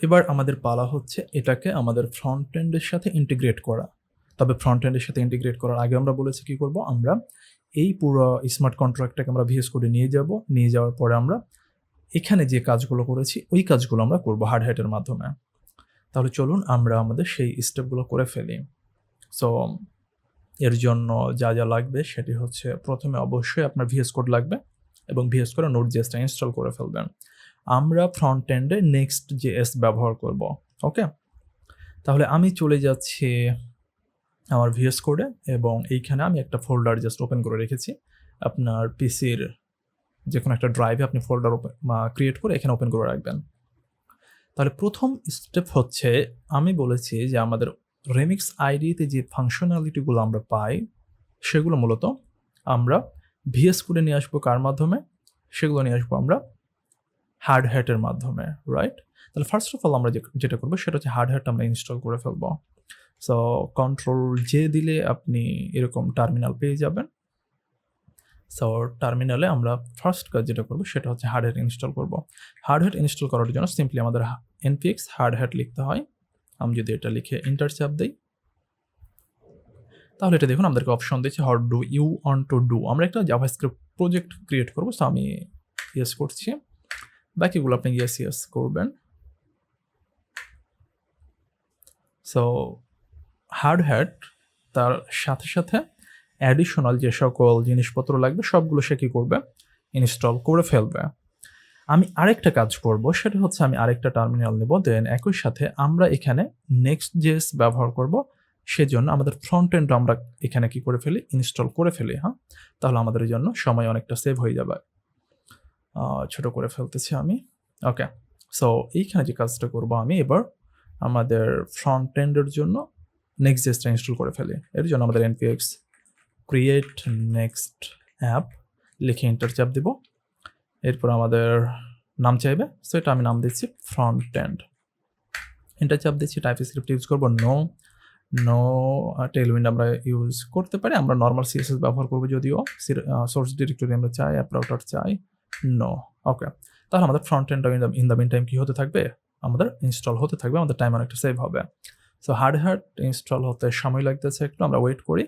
এবার আমাদের পালা হচ্ছে এটাকে আমাদের ফ্রন্ট এন্ডের সাথে ইন্টিগ্রেট করা। তবে ফ্রন্ট এন্ডের সাথে ইন্টিগ্রেট করার আগে আমরা বলেছি কি করব? আমরা এই পুরো স্মার্ট কন্ট্রাক্টটাকে আমরা VS কোডে নিয়ে যাব। নিয়ে যাওয়ার পরে আমরা এখানে যে কাজগুলো করেছি ওই কাজগুলো আমরা করব হার্ড হ্যাটের মাধ্যমে। তাহলে চলুন আমরা আমাদের সেই স্টেপগুলো করে ফেলি। সো এর জন্য যা লাগবে সেটি হচ্ছে প্রথমে অবশ্যই আপনার VS কোড লাগবে এবং VS কোডে Node.js-টা ইনস্টল করে ফেলবেন। আমরা ফ্রন্ট এন্ডে Next.js ব্যবহার করব। ওকে? তাহলে আমি চলে যাচ্ছি আমার VS কোডে এবং এইখানে আমি একটা ফোল্ডার জাস্ট ওপেন করে রেখেছি। আপনার পিসির যেকোনো একটা ড্রাইভে আপনি ফোল্ডার ক্রিয়েট করে এখানে ওপেন করে রাখবেন। তাহলে প্রথম স্টেপ হচ্ছে আমি বলেছি যে আমাদের রেমিক্স আইডিতে যে ফাংশনালিটিগুলো আমরা পাই সেগুলো মূলত আমরা VS কোডে নিয়ে আসবো কার মাধ্যমে? সেগুলো নিয়ে আসবো আমরা হার্ড হ্যাটের মাধ্যমে, রাইট? তাহলে ফার্স্ট অফ অল আমরা যেটা করবো সেটা হচ্ছে হার্ড হ্যাট আমরা ইনস্টল করে ফেলবো। সো Ctrl+J দিলে আপনি এরকম টার্মিনাল পেয়ে যাবেন। সো টার্মিনালে আমরা ফার্স্ট কাজ যেটা করবো সেটা হচ্ছে হার্ড হ্যাট ইনস্টল করবো। হার্ড হ্যাট ইনস্টল করার জন্য সিম্পলি আমাদের npx হার্ড হ্যাট লিখতে হয়। আমি যদি এটা লিখে এন্টার চাপ দিই তাহলে এটা দেখুন আমাদেরকে অপশন দিচ্ছে what do you want to do. আমরা একটা জাভাস্ক্রিপ্ট প্রজেক্ট ক্রিয়েট করবো। সো আমি ইয়েস করছি, বাকিগুলো আপনি ইয়েস করবেন। সো হার্ড হ্যাট তার সাথে সাথে অ্যাডিশনাল যে সকল জিনিসপত্র লাগবে সবগুলো সে কী করবে? ইনস্টল করে ফেলবে। আমি আরেকটা কাজ করব, সেটা হচ্ছে আমি আরেকটা টার্মিনাল নেব, দেন একই সাথে আমরা এখানে Next.js ব্যবহার করব। সেজন্য আমাদের ফ্রন্ট এন্ড আমরা এখানে কি করে ফেলি? ইনস্টল করে ফেলি। হ্যাঁ, তাহলে আমাদের জন্য সময় অনেকটা সেভ হয়ে যাবে। ছোট করে ফেলতেছি আমি। ওকে, সো এইখানে যে কাজটা করব আমি এবার আমাদের ফ্রন্ট এন্ডের জন্য Next.js-টা ইনস্টল করে ফেলি। এর জন্য আমাদের npx create next app লিখে এন্টার চাপ দিব। এরপর আমাদের নাম চাইবে, সো এটা আমি নাম দিচ্ছি ফ্রন্ট এন্ড। এন্টার চাপ দিচ্ছি, টাইপস্ক্রিপ্ট ইউজ করব নো টেলউইন্ড আমরা ইউজ করতে পারি। আমরা নর্মাল CSS ব্যবহার করবো, যদিও সোর্স ডিরেক্টরি আমরা চাই, অ্যাপ রাউটার চাই, নো। ওকে, তাহলে আমাদের front end in the meantime কি হতে থাকবে? আমাদের ইনস্টল হতে থাকবে, আমাদের টাইম অনেকটা সেভ হবে। সো হার্ড হ্যাট ইনস্টল হতে সময় লাগতেছে একটু, আমরা ওয়েট করি।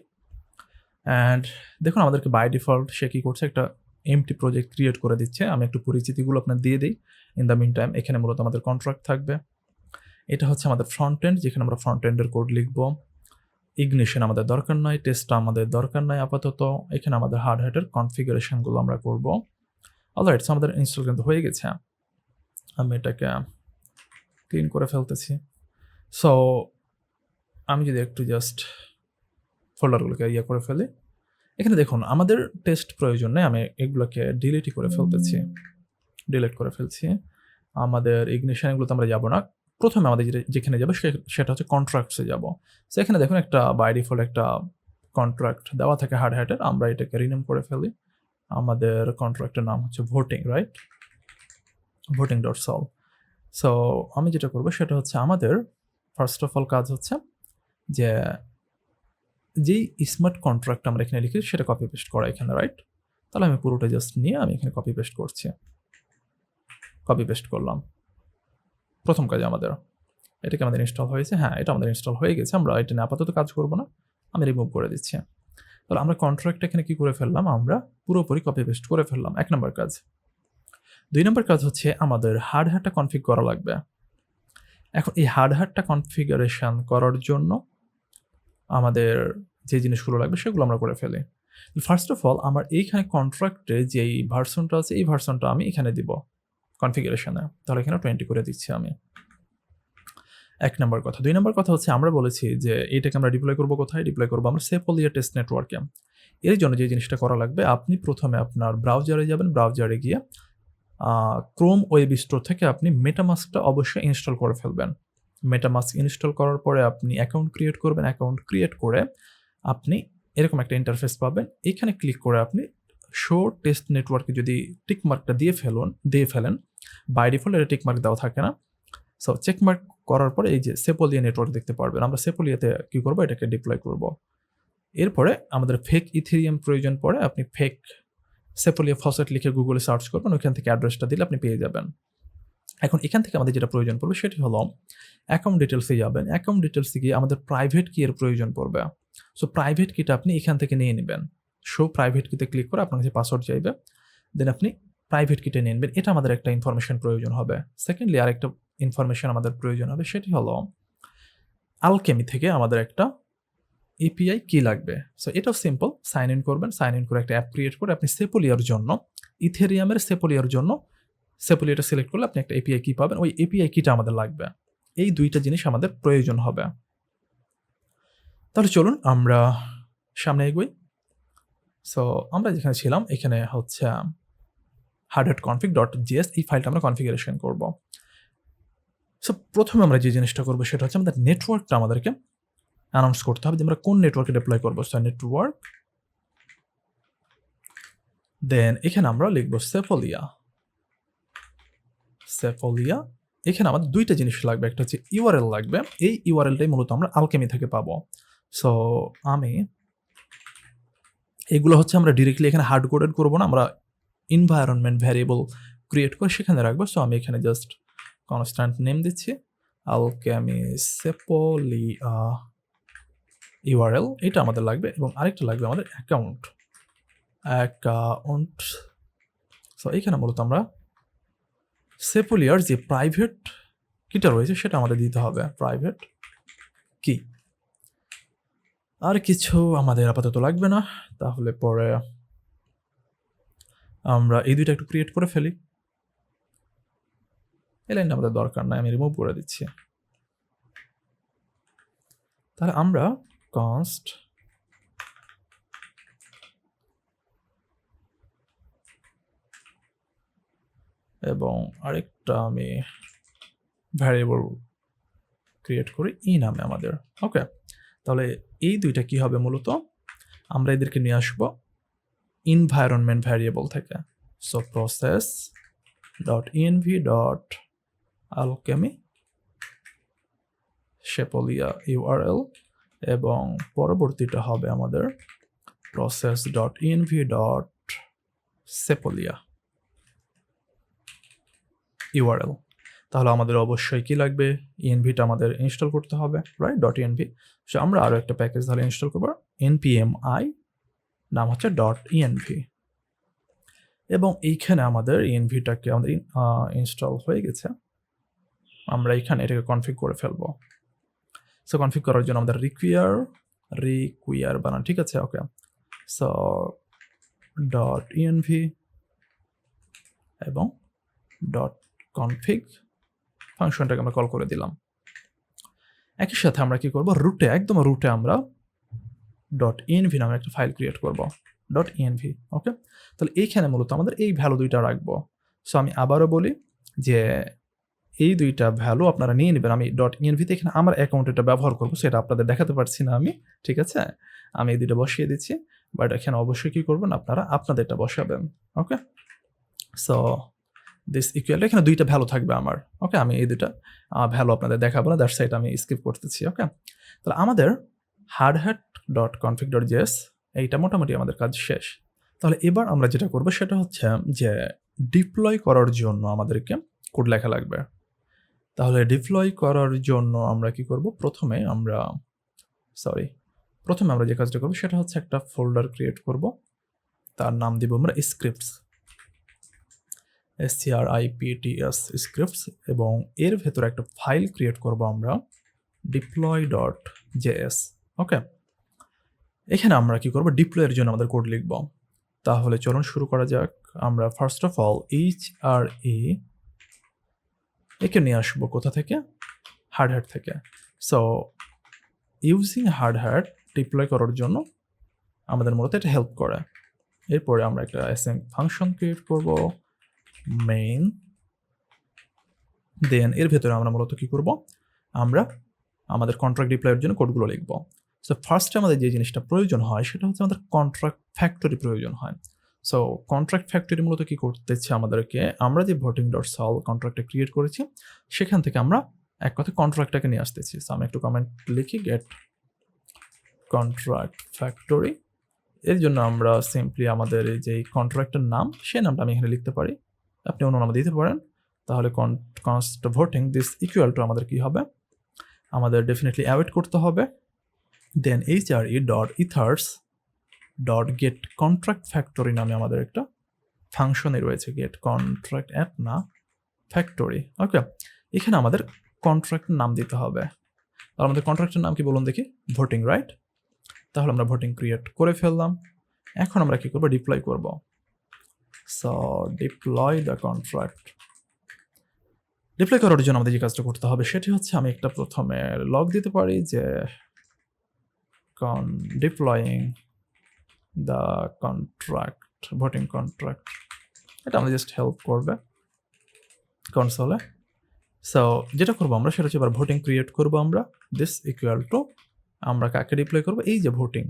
অ্যান্ড দেখুন আমাদেরকে বাই ডিফল্ট সে কী করছে? একটা এমটি প্রজেক্ট ক্রিয়েট করে দিচ্ছে। আমি একটু পরিচিতিগুলো আপনার দিয়ে দিই। ইন দ্য মিন টাইম এখানে মূলত আমাদের কন্ট্রাক্ট থাকবে। এটা হচ্ছে আমাদের ফ্রন্ট এন্ড, যেখানে আমরা ফ্রন্ট এন্ডের কোড লিখব। ইগনিশন আমাদের দরকার নাই, টেস্টটা আমাদের দরকার নাই আপাতত। এখানে আমাদের হার্ড হ্যাটের কনফিগারেশনগুলো আমরা করব। অলরাইট, সো আমাদের ইনস্টল কিন্তু হয়ে গেছে। আমি এটাকে ক্লিন করে ফেলতেছি। সো আমি যদি একটু জাস্ট ফোল্ডারগুলোকে করে ফেলি, এখানে দেখুন আমাদের টেস্ট প্রয়োজন নেই, আমি এগুলোকে ডিলিটই করে ডিলিট করে ফেলছি। আমাদের ইগনিশন এগুলোতে আমরা যাব না। প্রথমে আমাদের যেখানে যাবো সেটা হচ্ছে কন্ট্রাক্টসে যাব। সো এখানে দেখুন একটা বাই ডিফল্ট একটা কন্ট্রাক্ট দেওয়া থাকে হার্ড হ্যাটের, আমরা এটাকে রিনেম করে ফেলি। আমাদের কন্ট্রাক্টের নাম হচ্ছে ভোটিং, রাইট? voting.sol। সো আমি যেটা করবো সেটা হচ্ছে আমাদের ফার্স্ট অফ অল কাজ হচ্ছে যে যেই স্মার্ট কন্ট্রাক্ট আমরা এখানে লিখি সেটা কপি পেস্ট করা এখানে, রাইট? তাহলে আমি পুরোটা জাস্ট নিয়ে আমি এখানে কপি পেস্ট করছি। কপি পেস্ট করলাম। প্রথম কাজ আমাদের এটাকে আমাদের ইনস্টল হয়েছে। হ্যাঁ, এটা আমাদের ইনস্টল হয়ে গেছে। আমরা এটা নিয়ে আপাতত কাজ করবো না, আমি রিমুভ করে দিচ্ছি। তাহলে আমরা কন্ট্রাক্ট এখানে কি করে ফেললাম? আমরা পুরোপুরি কপি পেস্ট করে ফেললাম, 1 নম্বর কাজ। 2 নম্বর কাজ হচ্ছে আমাদের হার্ড হ্যাটটা কনফিগ করা লাগবে। এখন এই হার্ড হ্যাটটা কনফিগারেশন করার জন্য আমাদের যে জিনিসগুলো লাগবে সেগুলো আমরা করে ফেলি। ফার্স্ট অফ অল আমার এইখানে কন্ট্রাক্টে যেই ভার্সনটা আছে এই ভার্সনটা আমি এখানে দিব কনফিগারেশনে। তাহলে এখানে 20 করে দিচ্ছি আমি। 1 নম্বর কথা। 2 নম্বর কথা হচ্ছে আমরা বলেছি যে এইটাকে আমরা ডিপ্লয় করবো কোথায়? ডিপ্লয় করবো আমরা সেপোলিয়া টেস্ট নেটওয়ার্কে। এর জন্য যে জিনিসটা করা লাগবে, আপনি প্রথমে আপনার ব্রাউজারে যাবেন। ব্রাউজারে গিয়ে ক্রোম ওয়েব স্টোর থেকে আপনি মেটামাস্কটা অবশ্যই ইনস্টল করে ফেলবেন। মেটামাস্ক ইনস্টল করার পরে আপনি অ্যাকাউন্ট ক্রিয়েট করবেন। অ্যাকাউন্ট ক্রিয়েট করে আপনি এরকম একটা ইন্টারফেস পাবেন। এখানে ক্লিক করে আপনি শো টেস্ট নেটওয়ার্কে যদি টিকমার্কটা দিয়ে ফেলেন, বাই ডিফল্ট এটা টিকমার্ক দেওয়া থাকে না। সো চেকমার্ক করার পরে এই যে সেপোলিয়া নেটওয়ার্ক দেখতে পারবেন। আমরা সেপোলিয়াতে কি করব? এটাকে ডিপ্লয় করব। এরপরে আমাদের ফেক ইথেরিয়াম প্রয়োজন পড়ে, আপনি ফেক সেপোলিয়া ফসেট লিখে গুগলে সার্চ করবেন, ওইখান থেকে অ্যাড্রেসটা দিলে আপনি পেয়ে যাবেন। এখন এখান থেকে আমাদের যেটা প্রয়োজন পড়বে সেটি হলো অ্যাকাউন্ট ডিটেলসে যাবেন। অ্যাকাউন্ট ডিটেলসে গিয়ে আমাদের প্রাইভেট কি এর প্রয়োজন পড়বে। সো প্রাইভেট কিটা আপনি এখান থেকে নিয়ে নেবেন। শো প্রাইভেট কিতে ক্লিক করে আপনার কাছে পাসওয়ার্ড চাইবে, দেন আপনি প্রাইভেট কিটা নিয়ে নেবেন। এটা আমাদের একটা ইনফরমেশন প্রয়োজন হবে। সেকেন্ডলি আরেকটা ইনফরমেশন আমাদের প্রয়োজন হবে, সেটি হলো আলকেমি থেকে আমাদের একটা এপিআই কি লাগবে। সো এটাও সিম্পল, সাইন ইন করবেন। সাইন ইন করে একটা অ্যাপ ক্রিয়েট করে আপনি সেপোলিয়ার জন্য, ইথেরিয়ামের সেপোলিয়ার জন্য সেপোলিয়াটা সিলেক্ট করলে আপনি একটা এপিআই কি পাবেন। ওই এপিআই কিটা আমাদের লাগবে। এই দুইটা জিনিস আমাদের প্রয়োজন হবে। তাহলে চলুন আমরা সামনে এগোই। সো আমরা যেখানে ছিলাম এখানে হচ্ছে hardhatconfig.js এই ফাইলটা আমরা কনফিগারেশন করব। সো প্রথমে আমরা যে জিনিসটা করবো সেটা হচ্ছে আমাদের নেটওয়ার্কটা আমাদেরকে অ্যানাউন্স করতে হবে যে আমরা কোন নেটওয়ার্কে ডিপ্লয় করবো। সো নেটওয়ার্ক, দেন এখানে আমরা লিখবো সেপোলিয়া। এখানে আমাদের দুইটা জিনিস লাগবে, একটা হচ্ছে ইউআরএল লাগবে। এই ইউআরএলটাই মূলত আমরা আলকেমি থেকে পাবো। সো আমি এগুলো হচ্ছে আমরা ডিরেক্টলি এখানে হার্ড কোডেড করবো না, আমরা এনভায়রনমেন্ট ভ্যারিয়েবল ক্রিয়েট করে সেখানে রাখবো। সো আমি এখানে জাস্ট কনস্ট্যান্ট নেম দিচ্ছি আলকেমি সেপোলিয়া ইউআরএল, এটা আমাদের লাগবে। এবং আরেকটা লাগবে আমাদের অ্যাকাউন্ট। সো এখানে মূলত আমরা সেপোলিয়ার যে প্রাইভেট কিটা রয়েছে সেটা আমাদের দিতে হবে, প্রাইভেট কি। আর কিছু আমাদের আপাতত লাগবে না। তাহলে পরে আমরা এই দুইটা একটু ক্রিয়েট করে ফেলি। এই লাইনটা আমাদের দরকার নাই, আমি রিমুভ করে দিচ্ছি। তাহলে আমরা কনস্ট এবং আরেকটা আমি ভ্যারিয়েবল ক্রিয়েট করি ই নামে আমাদের। ওকে, তাহলে এই দুইটা কি হবে, মূলত আমরা এদেরকে নিয়ে আসবো এনভায়রনমেন্ট ভ্যারিয়েবল থেকে। So process dot ENV dot Alchemy Sepolia URL, এবং পরবর্তীটা হবে আমাদের process dot ENV dot Sepolia URL. তাহলে আমাদের অবশ্যই কি লাগবে, ইএনভিটা আমাদের ইনস্টল করতে হবে, রাইট, ডট ইএনভি। সো আমরা আরও একটা প্যাকেজ তাহলে ইনস্টল করবো, npmi নাম হচ্ছে ডট ইএনভি। এবং এইখানে আমাদের ইএনভিটাকে আমাদের ইনস্টল হয়ে গেছে। আমরা এখানে এটাকে কনফিগ করে ফেলবো। সো কনফিগ করার জন্য আমাদের রিকুয়ার বানান, ঠিক আছে, ওকে। সো ডট ইএনভি এবং ডট কনফিগ ফাংশনটাকে আমরা কল করে দিলাম। একই সাথে আমরা কি করব, একদম রুটে আমরা ডট ইএনভি নামে একটা ফাইল ক্রিয়েট করব, ডট ইএনভি। ওকে, তাহলে এইখানে মূলত আমাদের এই ভ্যালু দুইটা রাখবো। সো আমি আবারও বলি যে এই দুইটা ভ্যালু আপনারা নিয়ে নেবেন। আমি ডট ইএনভিতে এখানে আমার অ্যাকাউন্টটা ব্যবহার করবো, সেটা আপনাদের দেখাতে পারছি না আমি, ঠিক আছে। আমি এই দুইটা বসিয়ে দিচ্ছি, বাট এখানে অবশ্যই কি করবেন, আপনারা আপনাদেরটা বসাবেন। ওকে, সো দিস ইকুয়াল, এখানে দুইটা ভ্যালু থাকবে আমার। ওকে, আমি এই দুইটা ভ্যালু আপনাদের দেখাবো না, দ্যাটস সাইড আমি স্কিপ করতেছি। ওকে, তাহলে আমাদের hardhat dot config dot JS এইটা মোটামুটি আমাদের কাজ শেষ। তাহলে এবার আমরা যেটা করবো সেটা হচ্ছে যে ডিপ্লয় করার জন্য আমাদেরকে কোড লেখা লাগবে। তাহলে ডিপ্লয় করার জন্য আমরা কি করব, প্রথমে আমরা যে কাজটা করবো সেটা হচ্ছে একটা ফোল্ডার ক্রিয়েট করব, তার নাম দিব আমরা স্ক্রিপ্টস, SCRIPTS স্ক্রিপ্টস, এবং এর ভেতরে একটা ফাইল ক্রিয়েট করব আমরা deploy.js। ওকে, এখানে আমরা কি করব, ডিপ্লয়ের জন্য আমাদের কোড লিখব। তাহলে চলুন শুরু করা যাক। আমরা ফার্স্ট অফ অল HRE একে নিয়ে আসবো কোথা থেকে, হার্ডহ্যাট থেকে। সো ইউজিং হার্ডহ্যাট ডিপ্লয় করার জন্য আমাদের মূলত এটা হেল্প করে। এরপরে আমরা একটা অ্যাসেম্বলি ফাংশন ক্রিয়েট করব মেইন, দেন এর ভেতরে আমরা মূলত কি করব, আমরা আমাদের কন্ট্রাক্ট ডিপ্লয়ের জন্য কোডগুলো লিখব। সো ফার্স্টে আমাদের যে জিনিসটা প্রয়োজন হয় সেটা হচ্ছে আমাদের কন্ট্রাক্ট ফ্যাক্টরি প্রয়োজন হয়। সো কন্ট্রাক্ট ফ্যাক্টরি মূলত কি করতেছে আমাদেরকে, আমরা যে ভোটিং ডট সল কন্ট্রাক্টটা ক্রিয়েট করেছি সেখান থেকে আমরা এক কথা কন্ট্রাক্টটাকে নিয়ে আসতেছি। সো আমি একটু কমেন্ট লিখি গেট কন্ট্রাক্ট ফ্যাক্টরি। এর জন্য আমরা সিম্পলি আমাদের এই যে কন্ট্রাক্টের নাম, সেই নামটা আমি এখানে লিখতে পারি, আপনি অন্য নাম দিতে পারেন। তাহলে const voting this equal to আমাদের কি হবে, আমাদের ডেফিনেটলি অ্যাওয়েট করতে হবে, দেন hre.ethers.getContractFactory নামে আমাদের একটা ফাংশনই রয়েছে, গেট কন্ট্রাক্ট অ্যাট না ফ্যাক্টরি। ওকে, এখানে আমাদের কন্ট্রাক্টের নাম দিতে হবে। আর আমাদের কন্ট্রাক্টের নাম কি বলুন দেখি, ভোটিং, রাইট? তাহলে আমরা ভোটিং ক্রিয়েট করে ফেললাম। এখন আমরা কি করব, ডিপ্লয় করব। So deploy the contract. Deploy করার জন্য আমাদের যে কাজটা করতে হবে সেটি হচ্ছে, আমি একটা প্রথমে লগ দিতে পারি যে ডিপ্লয়িং দ্য কন্ট্রাক্ট, ভোটিং কন্ট্রাক্ট। এটা আমাদের জাস্ট হেল্প করবে কনসোলে। সো যেটা করবো আমরা সেটা হচ্ছে এবার ভোটিং ক্রিয়েট করবো আমরা, দিস ইকুয়াল টু আমরা কাকে ডিপ্লয় করবো, এই যে ভোটিং,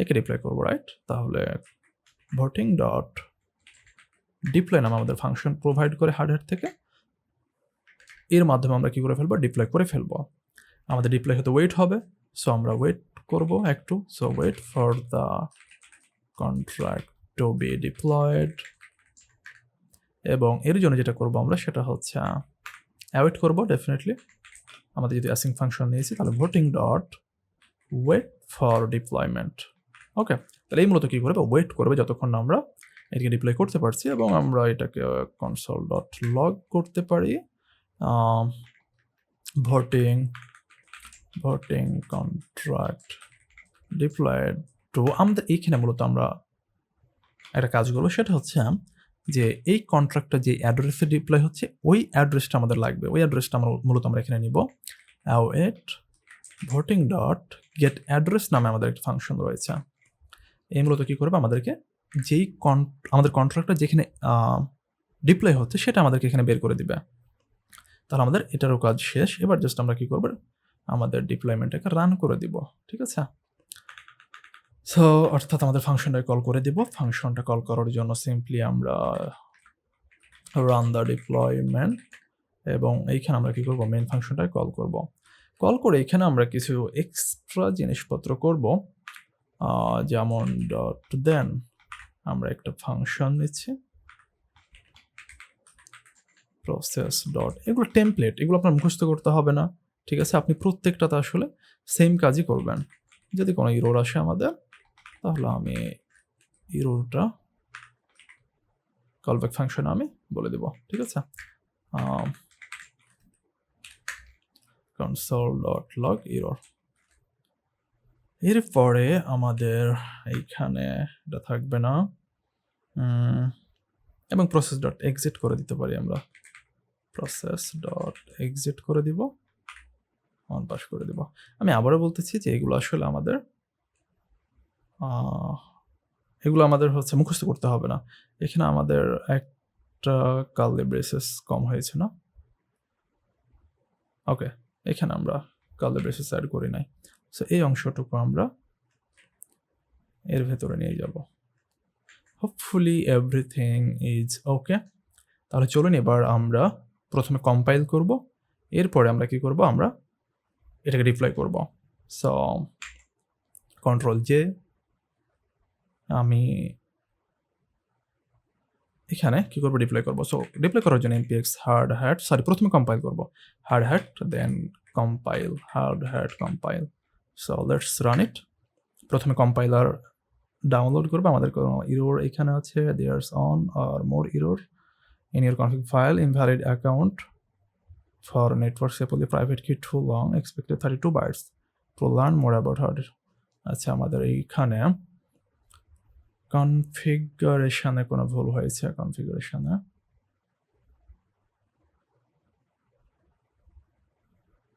একে ডিপ্লয় করবো, রাইট? তাহলে ভোটিং ডট ডিপ্লয় নামে আমাদের ফাংশন প্রোভাইড করে হার্ডওয়্যার থেকে, এর মাধ্যমে আমরা কি করে ফেলবো, ডিপ্লয় করে ফেলবো। আমাদের ডিপ্লয় হতে ওয়েট হবে, সো আমরা ওয়েট করব একটু। So wait for the contract to be deployed, এবং এর জন্য যেটা করবো আমরা সেটা হচ্ছে অ্যাওয়েট করবো ডেফিনেটলি। আমাদের যদি অ্যাসিং ফাংশন নিয়েছি তাহলে voting dot wait for deployment. Okay, তাহলে এই মূলত কী করবে, ওয়েট করবে যতক্ষণ না আমরা এটাকে ডিপ্লয় করতে পারছি, এবং আমরা এটাকে কনসোল ডট লগ করতে পারি ভোটিং কন্ট্রাক্ট ডিপ্লয়েড টু। আমাদের এইখানে মূলত আমরা একটা কাজ করবো, সেটা হচ্ছে যে এই কন্ট্রাক্টটা যে অ্যাড্রেসে ডিপ্লয় হচ্ছে ওই অ্যাড্রেসটা আমাদের লাগবে। ওই অ্যাড্রেসটা আমরা এখানে নিব, await voting dot gate address নামে আমাদের একটা ফাংশন রয়েছে। এই মূলত কী করবে, আমাদেরকে যেই আমাদের কন্ট্রাক্টটা যেখানে ডিপ্লয় হচ্ছে সেটা আমাদেরকে এখানে বের করে দিবে। তাহলে আমাদের এটারও কাজ শেষ। এবার জাস্ট আমরা কী করবো, আমাদের ডিপ্লয়মেন্টটাকে রান করে দিব, ঠিক আছে? সো অর্থাৎ আমাদের ফাংশনটা কল করে দিব। ফাংশনটা কল করার জন্য সিম্পলি আমরা রান দ্য ডিপ্লয়মেন্ট, এবং এইখানে আমরা কি করব, মেইন ফাংশনটা কল করব। কল করে এখানে আমরা কিছু এক্সট্রা জিনিসপত্র করব, যেমন ডট দেন আমরা একটা ফাংশন নিচ্ছি প্রসেস ডট, এগুলো টেমপ্লেট, এগুলো আপনার মুখস্থ করতে হবে না, ঠিক আছে? আপনি প্রত্যেকটাতে আসলে সেম কাজই করবেন। যদি কোনো ইরোর আসে আমাদের, তাহলে আমি ইরোরটা কলব্যাক ফাংশনে আমি বলে দেব, ঠিক আছে? console.log error। এরপরে আমাদের এইখানে এটা থাকবে না, এবং process.exit করে দিতে পারি আমরা, process.exit করে দিব, অন পাস করে দিব। আমি আবারও বলতেছি যে এগুলো আসলে আমাদের হচ্ছে মুখস্থ করতে হবে না। এখানে আমাদের একটা কার্লি ব্রেসেস কম হয়েছে না? ওকে, এখানে আমরা কার্লি ব্রেসেস অ্যাড করি নাই। সো এই অংশটুকু আমরা এর ভেতরে নিয়ে যাব। Hopefully everything is okay. তাহলে চলুন এবার আমরা প্রথমে কম্পাইল করব, এরপরে আমরা কি করব, আমরা এটাকে ডিপ্লয় করব। সো কন্ট্রোল জে, আমি এখানে কি করব, ডিপ্লয় করব। সো ডিপ্লয় করার জন্য npx হার্ড হ্যাট, প্রথমে কম্পাইল করব, hard hat then compile, hard hat compile. So let's run it. প্রথমে কম্পাইলার ডাউনলোড করবে, আমাদের কোনো ইরোর এখানে আছে, there's one or more error in your config file, invalid account for network Sepolia private key too long, expected 32 bytes to learn more about hard. আচ্ছা, আমাদের এইখানে কনফিগারেশনে কোনো ভুল হয়েছে, কনফিগারেশনে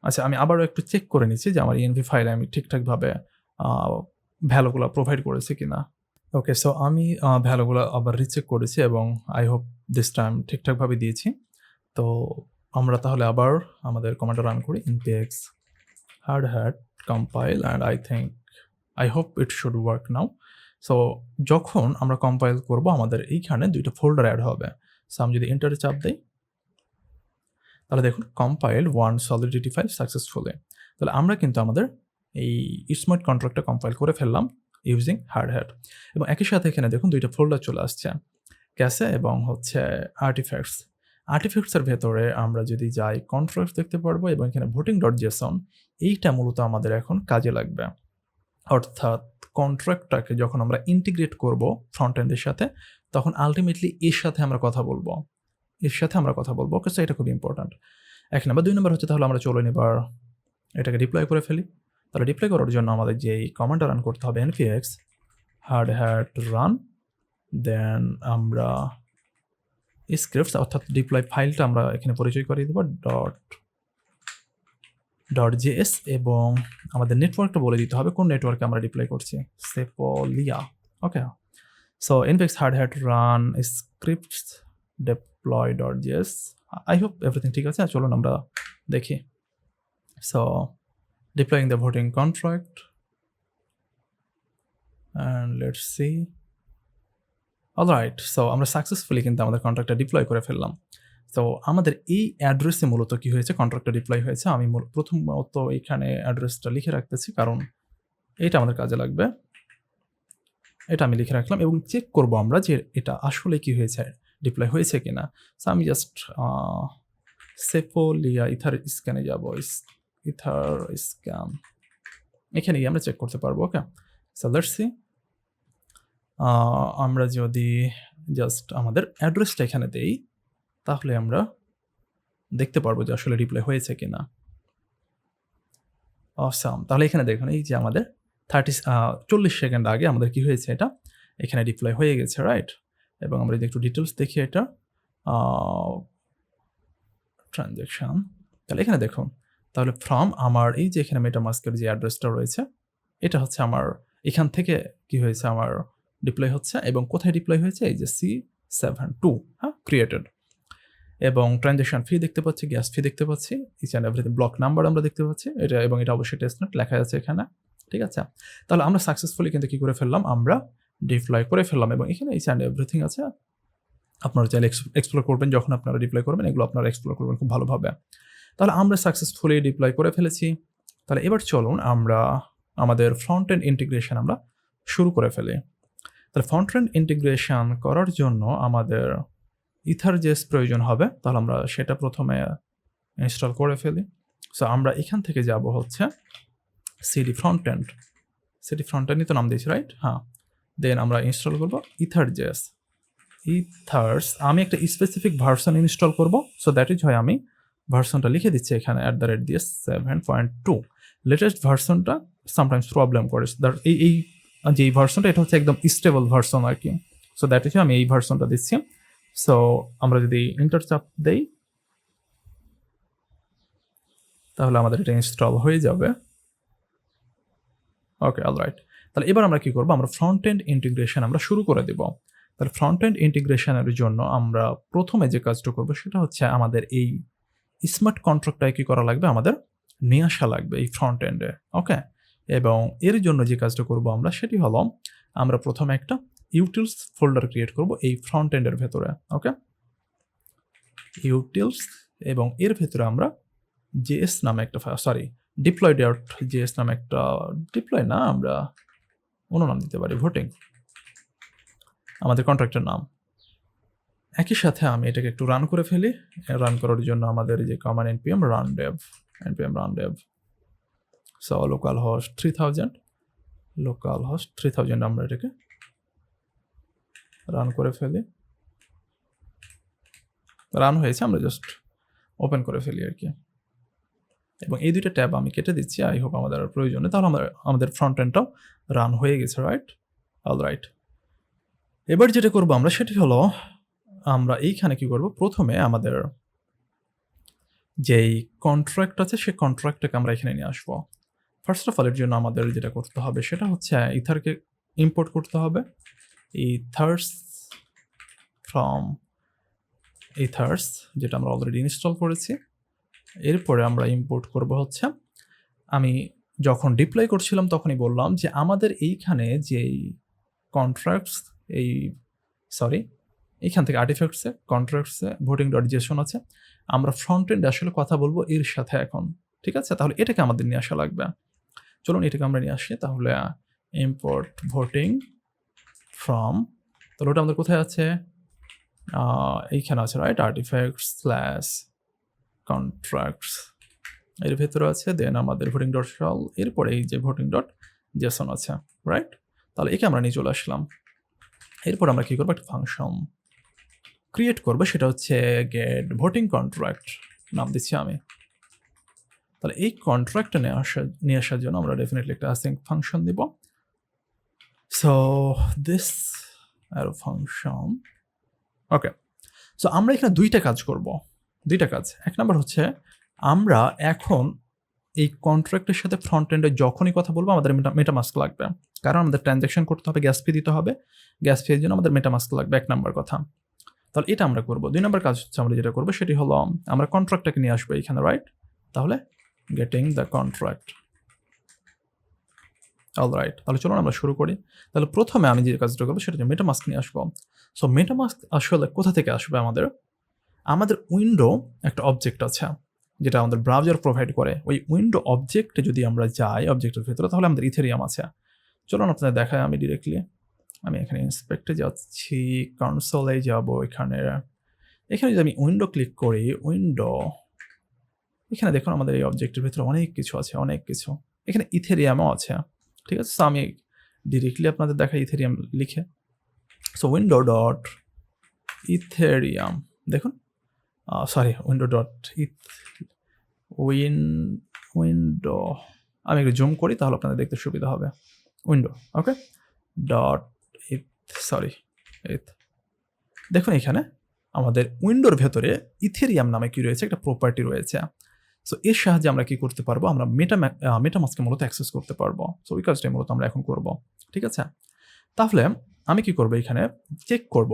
আচ্ছা, আমি আবারও একটু চেক করে নিচ্ছি যে আমার ইএনভি ফাইলে আমি ঠিকঠাকভাবে ভ্যালুগুলো প্রোভাইড করেছি কিনা। ওকে, সো আমি ভ্যালুগুলো আবার রিচেক করেছি এবং আই হোপ দিস টাইম ঠিকঠাকভাবে দিয়েছি। তো আমরা তাহলে আবার আমাদের কমান্ডটা রান করি, npx hard hat compile, and I hope it should work now. So যখন আমরা কম্পাইল করব আমাদের এইখানে দুইটা ফোল্ডার অ্যাড হবে। সো আমি যদি এন্টারে চাপ দিই তাহলে দেখুন compile one solidity file successfully. তাহলে আমরা কিন্তু আমাদের এই স্মার্ট কন্ট্রাক্টটা কম্পাইল করে ফেললাম ইউজিং হার্ড হ্যাট, এবং একই সাথে এখানে দেখুন দুইটা ফোল্ডার চলে আসছে, ক্যাশে এবং হচ্ছে আর্টিফ্যাক্টস। আর্টিফ্যাক্টসের ভেতরে আমরা যদি যাই কন্ট্রাক্ট দেখতে পারবো এবং এখানে ভোটিং ডট জেসন এইটা মূলত আমাদের এখন কাজে লাগবে। অর্থাৎ কন্ট্রাক্টটাকে যখন আমরা ইন্টিগ্রেট করব ফ্রন্ট এন্ডের সাথে তখন আলটিমেটলি এর সাথে আমরা কথা বলবো, ওকে, সো এটা খুব ইম্পর্ট্যান্ট। 1 নাম্বার। 2 নাম্বার হচ্ছে তাহলে আমরা চলুন এবার এটাকে ডিপ্লয় করে ফেলি। তাহলে ডিপ্লয় করার জন্য আমাদের যেই কমান্ডটা রান করতে হবে npx hard hat run, দেন আমরা স্ক্রিপ্টস অর্থাৎ ডিপ্লয় ফাইলটা আমরা এখানে পরিচয় করিয়ে দেবো .js এবং আমাদের নেটওয়ার্কটা বলে দিতে হবে কোন নেটওয়ার্কে আমরা ডিপ্লয় করছি, Sepolia. Okay, so npx hard hat run scripts deploy.js। I hope everything ঠিক আছে। চলুন আমরা দেখি। So deploying the voting contract and let's see. Alright, so আমরা সাকসেসফুলি কিন্তু আমাদের কন্ট্রাক্টটা ডিপ্লয় করে ফেললাম। তো আমাদের এই অ্যাড্রেসে মূলত কি হয়েছে, কন্ট্রাক্টটা ডিপ্লয় হয়েছে। আমি প্রথমত এখানে অ্যাড্রেসটা লিখে রাখতেছি কারণ এটা আমাদের কাজে লাগবে। এটা আমি লিখে রাখলাম এবং চেক করব আমরা যে এটা আসলে কি হয়েছে, ডিপ্লয় হয়েছে কিনা। সো আমি জাস্ট সেপোলিয়া ইথার স্ক্যানে যাব, ইথার স্ক্যান এখানে গিয়ে আমরা চেক করতে পারবো। ওকে, সো লেটস সি। আমরা যদি জাস্ট আমাদের অ্যাড্রেসটা এখানে দেই তাহলে আমরা দেখতে পারবো যে আসলে ডিপ্লয় হয়েছে কিনা। অসাম, তাহলে এখানে দেখুন এই যে আমাদের 40 সেকেন্ড আগে আমাদের কি হয়েছে, এটা এখানে ডিপ্লয় হয়ে গেছে, রাইট। এবং আমরা যদি একটু ডিটেলস দেখি এটা ট্রানজ্যাকশন, তাহলে এখানে দেখুন তাহলে ফ্রম আমার এই যে এখানে মেটামাস্কের যে অ্যাড্রেসটা রয়েছে এটা হচ্ছে আমার এখান থেকে কি হয়েছে আমার ডিপ্লয় হচ্ছে এবং কোথায় ডিপ্লয় হয়েছে এই যে C72, হ্যাঁ, ক্রিয়েটেড। এবং ট্রানজ্যাকশন ফি দেখতে পাচ্ছি, গ্যাস ফি দেখতে পাচ্ছি, each and everything, block number আমরা দেখতে পাচ্ছি এটা, এবং এটা অবশ্যই টেস্টনেট লেখা আছে এখানে, ঠিক আছে। তাহলে আমরা সাকসেসফুলি কিন্তু কি করে ফেললাম, আমরা ডিপ্লয় করে ফেললাম এবং এখানে ইচ অ্যান্ড এভরিথিং আছে। আপনারা চাইলে এক্সপ্লোর করবেন, যখন আপনারা ডিপ্লয় করবেন এগুলো আপনারা এক্সপ্লোর করবেন খুব ভালোভাবে। তাহলে আমরা সাকসেসফুলি ডিপ্লয় করে ফেলেছি। তাহলে এবার চলুন আমরা আমাদের ফ্রন্ট এন্ড ইন্টিগ্রেশন আমরা শুরু করে ফেলি। তাহলে ফ্রন্ট এন্ড ইন্টিগ্রেশন করার জন্য আমাদের ইথারজেস প্রয়োজন হবে। তাহলে আমরা সেটা প্রথমে ইনস্টল করে ফেলি। সো আমরা এখান থেকে যাব হচ্ছে সিডি ফ্রন্ট এন্ডই তো নাম দিয়েছি, রাইট? হ্যাঁ, দেন আমরা ইনস্টল করব ইথারজেস। আমি একটা স্পেসিফিক ভার্সন ইনস্টল করব, সো দ্যাট ইজ হয় আমি ভার্সনটা লিখে দিচ্ছি এখানে @ দিয়ে 7.2। লেটেস্ট ভার্সনটা সামটাইমস প্রবলেম করে, এই যে ভার্সনটা এটা হচ্ছে একদম স্টেবল ভার্সন আর কি। সো দ্যাট ইজ আমি এই ভার্সনটা দিচ্ছি। সো আমরা যদি ইন্টার চাপ দেই তাহলে আমাদের এটা ইনস্টল হয়ে যাবে। ওকে, অলরাইট। তাহলে এবার আমরা কি করব, আমরা ফ্রন্ট এন্ড ইন্টিগ্রেশন আমরা শুরু করে দেব। তাহলে ফ্রন্ট এন্ড ইন্টিগ্রেশনের জন্য আমরা প্রথমে যে কাজটা করব সেটা হচ্ছে আমাদের এই স্মার্ট কন্ট্রাক্টটায় কি করা লাগবে, আমাদের নিয়ে আসা লাগবে এই ফ্রন্ট এন্ডে। ওকে, এবং এর জন্য যে কাজটা করব আমরা সেটি হলো আমরা প্রথমে একটা ইউটিলস ফোল্ডার ক্রিয়েট করব এই ফ্রন্ট এন্ডের ভেতরে। ওকে, ইউটিলস, এবং এর ভেতরে আমরা জেএস নামে একটা deploy.js নামে একটা, ডিপ্লয় না, আমরা অন্য নাম দিতে পারি, ভোটিং আমাদের কন্ট্রাক্টের নাম। একই সাথে আমি এটাকে একটু রান করে ফেলি। রান করার জন্য আমাদের যে command npm run dev, so local host 3000 আমরা এটাকে রান করে ফেলি। রান হয়েছে, আমরা জাস্ট ওপেন করে ফেলি আর কি। এবং এই দুইটা ট্যাব আমি কেটে দিচ্ছি, আই হোপ আমাদের আর প্রয়োজন নেই। তাহলে আমাদের ফ্রন্ট এন্ডটাও রান হয়ে গেছে, রাইট? অলরাইট। এবার যেটা করব আমরা সেটি হলো আমরা এইখানে কি করব, প্রথমে আমাদের যেই কন্ট্রাক্ট আছে সেই কন্ট্রাক্টটাকে আমরা এখানে নিয়ে আসবো। ফার্স্ট অফ অল এর জন্য আমাদের যেটা করতে হবে সেটা হচ্ছে ইথারকে ইম্পোর্ট করতে হবে। ইথার্স ফ্রম ইথার্স, যেটা আমরা অলরেডি ইনস্টল করেছি। এরপরে আমরা ইম্পোর্ট করব হচ্ছে, আমি যখন ডিপ্লয় করছিলাম তখনই বললাম যে আমাদের এইখানে যেই কন্ট্রাক্টস এইখান থেকে আর্টিফ্যাক্টসে কন্ট্রাক্টসে voting.json আছে, আমরা ফ্রন্ট এন্ড আসলে কথা বলবো এর সাথে এখন, ঠিক আছে? তাহলে এটাকে আমাদের নিয়ে আসা লাগবে। চলুন এটাকে আমরা নিয়ে আসি। তাহলে ইম্পোর্ট voting from, তাহলে ওটা আমাদের কোথায় আছে, এইখানে আছে রাইট, আর্টিফ্যাক্টস স্ল্যাশ কন্ট্রাক্টস এর ভেতরে আছে, দেন আমাদের ভোটিং ডট সল, এরপরে এই যে ভোটিং ডট জেসন আছে রাইট। তাহলে একে আমরা নিয়ে চলে আসলাম। এরপর আমরা কি করবো, একটা ফাংশন ক্রিয়েট করবো, সেটা হচ্ছে গেট ভোটিং কন্ট্রাক্ট নাম দিচ্ছি আমি। তাহলে এই কন্ট্রাক্টটা নিয়ে আসার জন্য আমরা ডেফিনেটলি একটা অ্যাসিং ফাংশন দিব। So this arrow function, okay. So আমরা এখানে দুইটা কাজ করব, দুইটা কাজ। এক নাম্বার হচ্ছে আমরা এখন এই কন্ট্রাক্টের সাথে ফ্রন্ট এন্ডে যখনই কথা বলবো আমাদের মেটামাস্ক লাগবে, কারণ আমাদের ট্রানজ্যাকশন করতে হবে, গ্যাস ফি দিতে হবে, গ্যাস ফির জন্য আমাদের মেটামাস্ক লাগবে, এক নাম্বার কথা। তাহলে এটা আমরা করবো। দুই নাম্বার কাজ হচ্ছে আমরা যেটা করবো সেটি হলো আমরা কন্ট্রাক্টটাকে নিয়ে আসবো এখানে রাইট। তাহলে গেটিং দ্য কন্ট্রাক্ট, অলরাইট। তাহলে চলুন আমরা শুরু করি। তাহলে প্রথমে আমি যে কাজটা করবো সেটা হচ্ছে মেটামাস্ক নিয়ে আসবো। সো মেটামাস্ক আসলে কোথা থেকে আসবে, আমাদের উইন্ডো একটা অবজেক্ট আছে যেটা আমাদের ব্রাউজার প্রোভাইড করে। ওই উইন্ডো অবজেক্টে যদি আমরা যাই অবজেক্টের ভিতরে, তাহলে আমাদের ইথেরিয়াম আছে। চলুন আপনাদের দেখায়, আমি ডিরেক্টলি আমি এখানে ইন্সপেক্টে যাচ্ছি, কনসোলে যাব, এখানে যদি আমি উইন্ডো ক্লিক করি, উইন্ডো এখানে দেখুন আমাদের এই অবজেক্টের ভিতরে অনেক কিছু আছে, অনেক কিছু। এখানে ইথেরিয়ামও আছে, ঠিক আছে। সো আমি ডিরেক্টলি আপনাদের দেখাই ইথেরিয়াম লিখে। সো উইন্ডো ডট ইথেরিয়াম, দেখুন সরি উইন্ডো ডট উইন্ডো, আমি একটু জুম করি তাহলে আপনাদের দেখতে সুবিধা হবে। উইন্ডো ওকে ডট দেখুন এখানে আমাদের উইন্ডোর ভেতরে ইথেরিয়াম নামে কি রয়েছে, একটা প্রপার্টি রয়েছে। সো এর সাহায্যে আমরা কি করতে পারবো, আমরা মেটামাস্ককে মূলত অ্যাক্সেস করতে পারবো। সো ওই কাজটাই মূলত আমরা এখন করব, ঠিক আছে। তাহলে আমি কি করব, এখানে চেক করব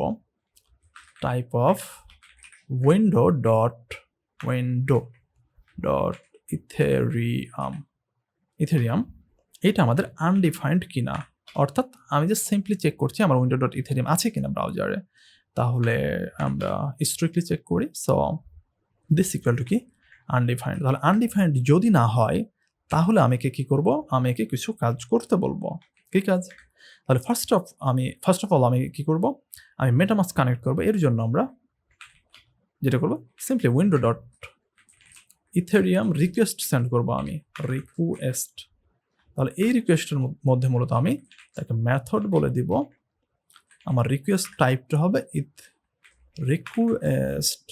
type of window dot Ethereum, এটা আমাদের আনডিফাইন্ড কিনা, অর্থাৎ আমি যে সিম্পলি চেক করছি আমার উইন্ডো ডট ইথেরিয়াম আছে কিনা ব্রাউজারে। তাহলে আমরা স্ট্রিক্টলি চেক করি। সো দিস ইকুয়াল টু কি, আনডিফাইন্ড। তাহলে আনডিফাইন্ড যদি না হয় তাহলে আমি কি করব, আমি একে কিছু কাজ করতে বলবো। কি কাজ? তাহলে ফার্স্ট অফ অল আমি কি করব, আমি মেটামাস্ক কানেক্ট করব। এর জন্য আমরা যেটা করব, simply window dot Ethereum request send করব, আমি রিকোয়েস্ট। তাহলে এই রিকোয়েস্টের মধ্যে মূলত আমি তাকে মেথড বলে দিব। আমার রিকোয়েস্ট টাইপটা হবে রিকোয়েস্ট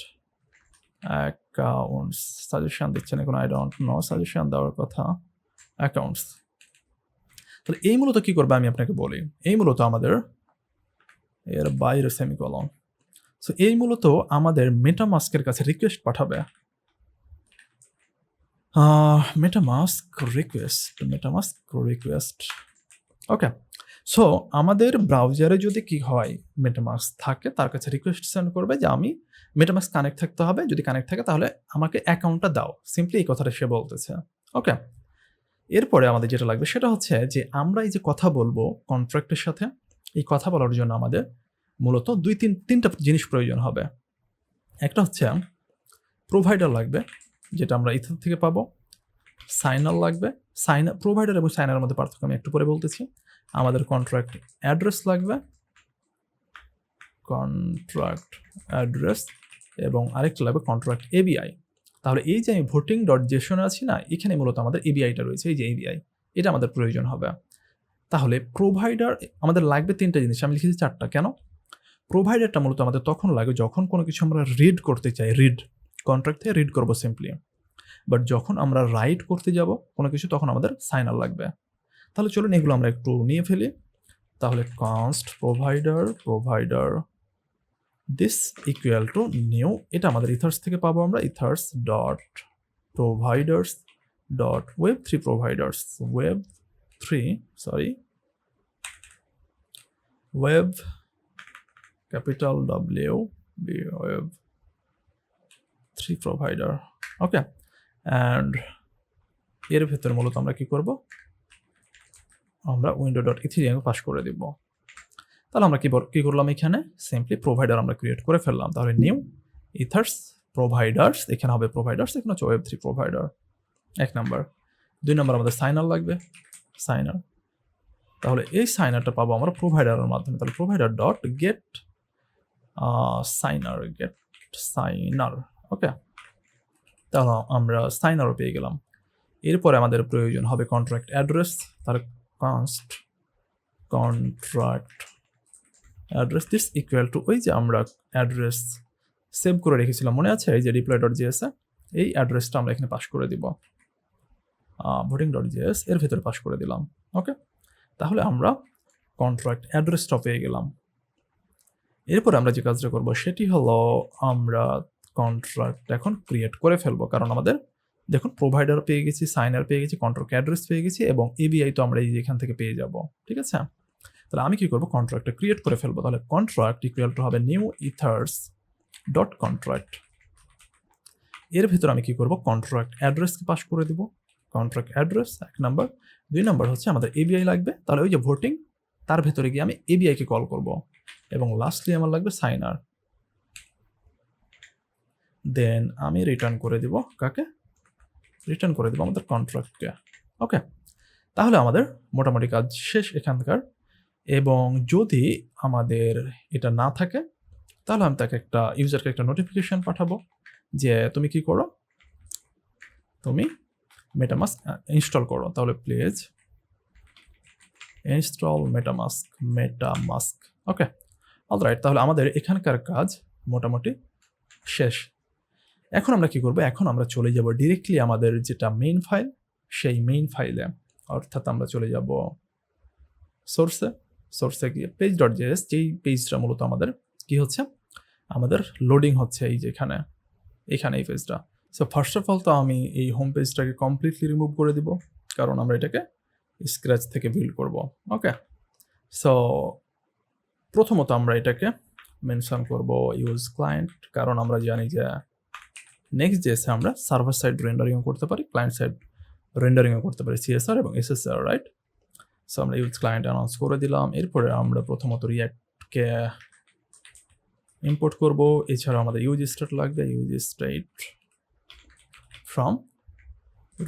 অ্যাকাউন্টস। সাজেশন দিচ্ছেন এখন, আই ডোন্ট নো সাজেশন দেওয়ার কথা, অ্যাকাউন্টস। তাহলে এই মূলত কি করবে আমি আপনাকে বলি, এই মূলত আমাদের এর বাইরে সেমিকলন। সো এই মূলত আমাদের মেটামাস্কের কাছে রিকোয়েস্ট পাঠাবে, মেটামাস্ক রিকোয়েস্ট ওকে। সো আমাদের ব্রাউজারে যদি কি হয়, মেটামাস্ক থাকে, তার কাছে রিকোয়েস্ট সেন্ড করবে যে আমি মেটামাস্ক কানেক্ট থাকতে হবে, যদি কানেক্ট থাকে তাহলে আমাকে অ্যাকাউন্টটা দাও, সিম্পলি এই কথাটা সে বলতেছে। ওকে, এরপরে আমাদের যেটা লাগবে সেটা হচ্ছে যে আমরা এই যে কথা বলবো কন্ট্রাক্টের সাথে, এই কথা বলার জন্য আমাদের মূলত তিনটা জিনিস প্রয়োজন হবে। একটা হচ্ছে প্রোভাইডার লাগবে, যেটা আমরা ইথার থেকে পাবো। সাইনার লাগবে, প্রোভাইডার এবং সাইনারের মধ্যে পার্থক্য আমি একটু পরে বলতেছি। আমাদের কন্ট্রাক্ট অ্যাড্রেস লাগবে, কন্ট্রাক্ট অ্যাড্রেস, এবং আরেকটা লাগবে কন্ট্রাক্ট এবিআই। তাহলে এই যে আমি ভোটিং ডট জেসন আছি না, এখানে মূলত আমাদের এবিআইটা রয়েছে, এই যে এবিআই, এটা আমাদের প্রয়োজন হবে। তাহলে প্রোভাইডার আমাদের লাগবে তিনটা জিনিস, আমি লিখেছি চারটা। কেন? প্রোভাইডারটা মূলত আমাদের তখন লাগে যখন কোনো কিছু আমরা রিড করতে চাই, কন্ট্রাক্ট থেকে রিড করবো সিম্পলি। বাট যখন আমরা রাইট করতে যাব কোনো কিছু, তখন আমাদের সাইনার লাগবে। তাহলে চলুন এগুলো আমরা একটু নিয়ে ফেলি। তাহলে const provider this equal to new, এটা আমাদের ইথার্স থেকে পাবো আমরা, ইথার্স ডট প্রোভাইডার্স ডট ওয়েব3 providers, web capital Web3 provider. Okay, and এর ভেতরে মূলত আমরা কি করব, আমরা উইন্ডো ডট ইথেরিয়াম পাস করে দিব। তাহলে আমরা কি করলাম, এখানে সিম্পলি প্রোভাইডার আমরা ক্রিয়েট করে ফেললাম। তাহলে নিউ ইথার্স প্রোভাইডার্স, এখানে হবে প্রোভাইডার্স, এখানে হচ্ছে ওয়েব3 প্রোভাইডার, এক নাম্বার। দুই নাম্বার আমাদের সাইনার লাগবে, সাইনার। তাহলে এই সাইনারটা পাবো আমরা প্রোভাইডারের মাধ্যমে। তাহলে প্রোভাইডার ডট গেট সাইনার গেট সাইনার। ওকে, তাহলে আমরা সাইনারও পেয়ে গেলাম। এরপরে আমাদের প্রয়োজন হবে কন্ট্রাক্ট অ্যাড্রেস। তাহলে const contract address this equal two ওই যে আমরা অ্যাড্রেস সেভ করে রেখেছিলাম, মনে আছে এই যে deploy.js এ, এই অ্যাড্রেসটা আমরা এখানে পাস করে দিব, voting.js এর ভেতরে পাস করে দিলাম। ওকে, তাহলে আমরা কন্ট্রাক্ট অ্যাড্রেসটা পেয়ে গেলাম। এরপর আমরা যে কাজটা করব সেটি হলো আমরা কন্ট্রাক্ট এখন ক্রিয়েট করে ফেলবো, কারণ আমাদের দেখুন প্রোভাইডার পেয়ে গেছি, সাইনার পেয়ে গেছি, কন্ট্রাক্ট অ্যাড্রেস পেয়ে গেছি এবং এবিআই তো আমরা এই এখান থেকে পেয়ে যাব। ঠিক আছে, তাহলে আমি কি করব, কন্ট্রাক্টটা ক্রিয়েট করে ফেলবো। তাহলে কন্ট্রাক্ট ইকুয়াল টু হবে নিউ ইথার্স ডট কন্ট্রাক্ট। এর ভিতরে আমি কি করব, কন্ট্রাক্ট অ্যাড্রেসকে পাস করে দিব। কন্ট্রাক্ট অ্যাড্রেস 1 নাম্বার, 2 নাম্বার হচ্ছে আমাদের এবিআই লাগবে, তাহলে ওই যে ভোটিং তার ভেতরে গিয়ে আমি এবিআইকে কল করব এবং লাস্টলি আমার লাগবে সাইনার। দেন আমি রিটার্ন করে দিব কাকে, রিটার্ন করে দেবো আমাদের কন্ট্রাক্টকে। ওকে, তাহলে আমাদের মোটামুটি কাজ শেষ এখানকার। এবং যদি আমাদের এটা না থাকে তাহলে আমি তাকে একটা ইউজারকে একটা নোটিফিকেশন পাঠাবো যে তুমি কি করো, তুমি মেটামাস্ক ইনস্টল করো। তাহলে please install MetaMask. Okay, alright, তাহলে আমাদের এখানকার কাজ মোটামুটি শেষ। এখন আমরা কি করব, এখন আমরা চলে যাব ডিরেক্টলি আমাদের যেটা মেইন ফাইল, সেই মেইন ফাইলে, অর্থাৎ আমরা চলে যাব সোর্সে গিয়ে page.js, যেই পেজটা মূলত আমাদের কি হচ্ছে, আমাদের লোডিং হচ্ছে এই যে এখানে এই পেজটা। সো ফার্স্ট অফ অল তো আমি এই হোম পেজটাকে কমপ্লিটলি রিমুভ করে দিব, কারণ আমরা এটাকে স্ক্র্যাচ থেকে বিল্ড করব। ওকে, সো প্রথমত আমরা এটাকে মেনশন করব ইউজ ক্লায়েন্ট, কারণ আমরা জানি যে নেক্সট জেসে আমরা সার্ভার সাইড রেন্ডারিংও করতে পারি, ক্লায়েন্ট সাইড রেন্ডারিংও করতে পারি, সিএসআর এবং এসএসআর, রাইট। সো আমরা ইউজ ক্লায়েন্ট অ্যানাউন্স করে দিলাম। এরপরে আমরা প্রথমত রিয়াক্টকে ইম্পোর্ট করব, এছাড়া আমাদের ইউজ স্টেট লাগবে, ইউজ স্টেট ফ্রম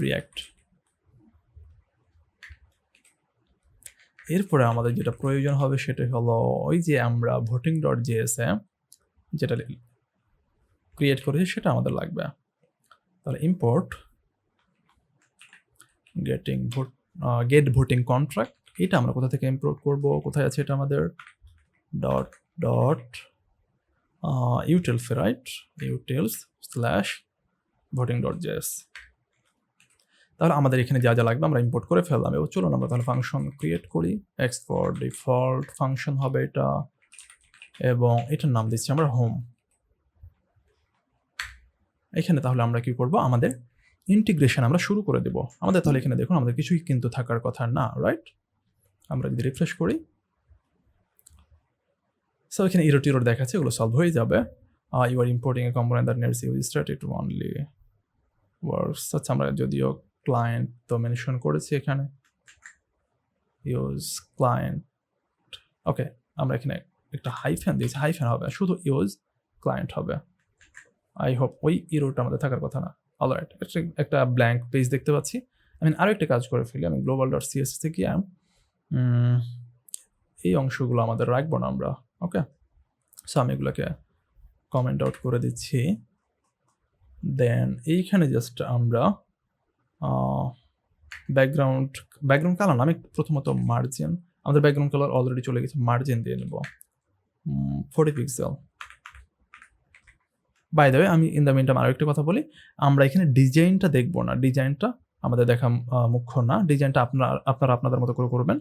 রিয়াক্ট। এরপরে আমাদের যেটা প্রয়োজন হবে সেটা হলো ওই যে আমরা voting.js এ যেটা ক্রিয়েট করেছি সেটা আমাদের লাগবে। তাহলে ইম্পোর্ট গেট ভোটিং কন্ট্রাক্ট, এটা আমরা কোথা থেকে ইম্পোর্ট করব, কোথায় আছে এটা আমাদের utils, রাইট, utils/voting.js। তাহলে আমাদের এখানে যা যা লাগবে আমরা ইম্পোর্ট করে ফেললাম। এবার চলুন আমরা তাহলে ফাংশন ক্রিয়েট করি। এক্সপোর্ট ডিফল্ট ফাংশন হবে এটা, এবং এটার নাম দিচ্ছি আমরা হোম। এখানে তাহলে আমরা কি করব, আমাদের ইন্টিগ্রেশন আমরা শুরু করে দেব। আমাদের তাহলে এখানে দেখুন আমাদের কিছুই কিন্তু থাকার কথা না, রাইট। আমরা যদি রিফ্রেশ করি, সো এখানে ইরর টিরর দেখাচ্ছে, এগুলো সলভ হয়ে যাবে। You are importing a component that needs use state, it only works. আচ্ছা, আমরা যদিও ক্লায়েন্ট তো মেনশন করেছি এখানে, ইউজ ক্লায়েন্ট। ওকে, আমরা এখানে একটা হাইফেন দিয়েছি, হাইফেন হবে, শুধু ইউজ ক্লায়েন্ট হবে। আই হোপ ওই ইরোটা আমাদের থাকার কথা না। অলরাইট, একটা ব্ল্যাঙ্ক পেজ দেখতে পাচ্ছি। আমি আরও একটা কাজ করে ফেলি, আমি global.css থেকে এই অংশগুলো আমাদের রাখবো না আমরা। ওকে, সো আমি এগুলোকে কমেন্ট আউট করে দিচ্ছি। দেন এইখানে জাস্ট আমরা ব্যাকগ্রাউন্ড কালার আমি প্রথমত মার্জিন, আমাদের ব্যাকগ্রাউন্ড কালার অলরেডি চলে গেছে, মার্জিন দিয়ে নেব 40 পিক্সেল। বাই দ্য ওয়ে, আমি ইন দ্য মিনটাইম আরও একটা কথা বলি, আমরা এখানে ডিজাইনটা দেখবো না, ডিজাইনটা আমাদের দেখা মুখ্য না, ডিজাইনটা আপনারা আপনাদের মতো করে করবেন।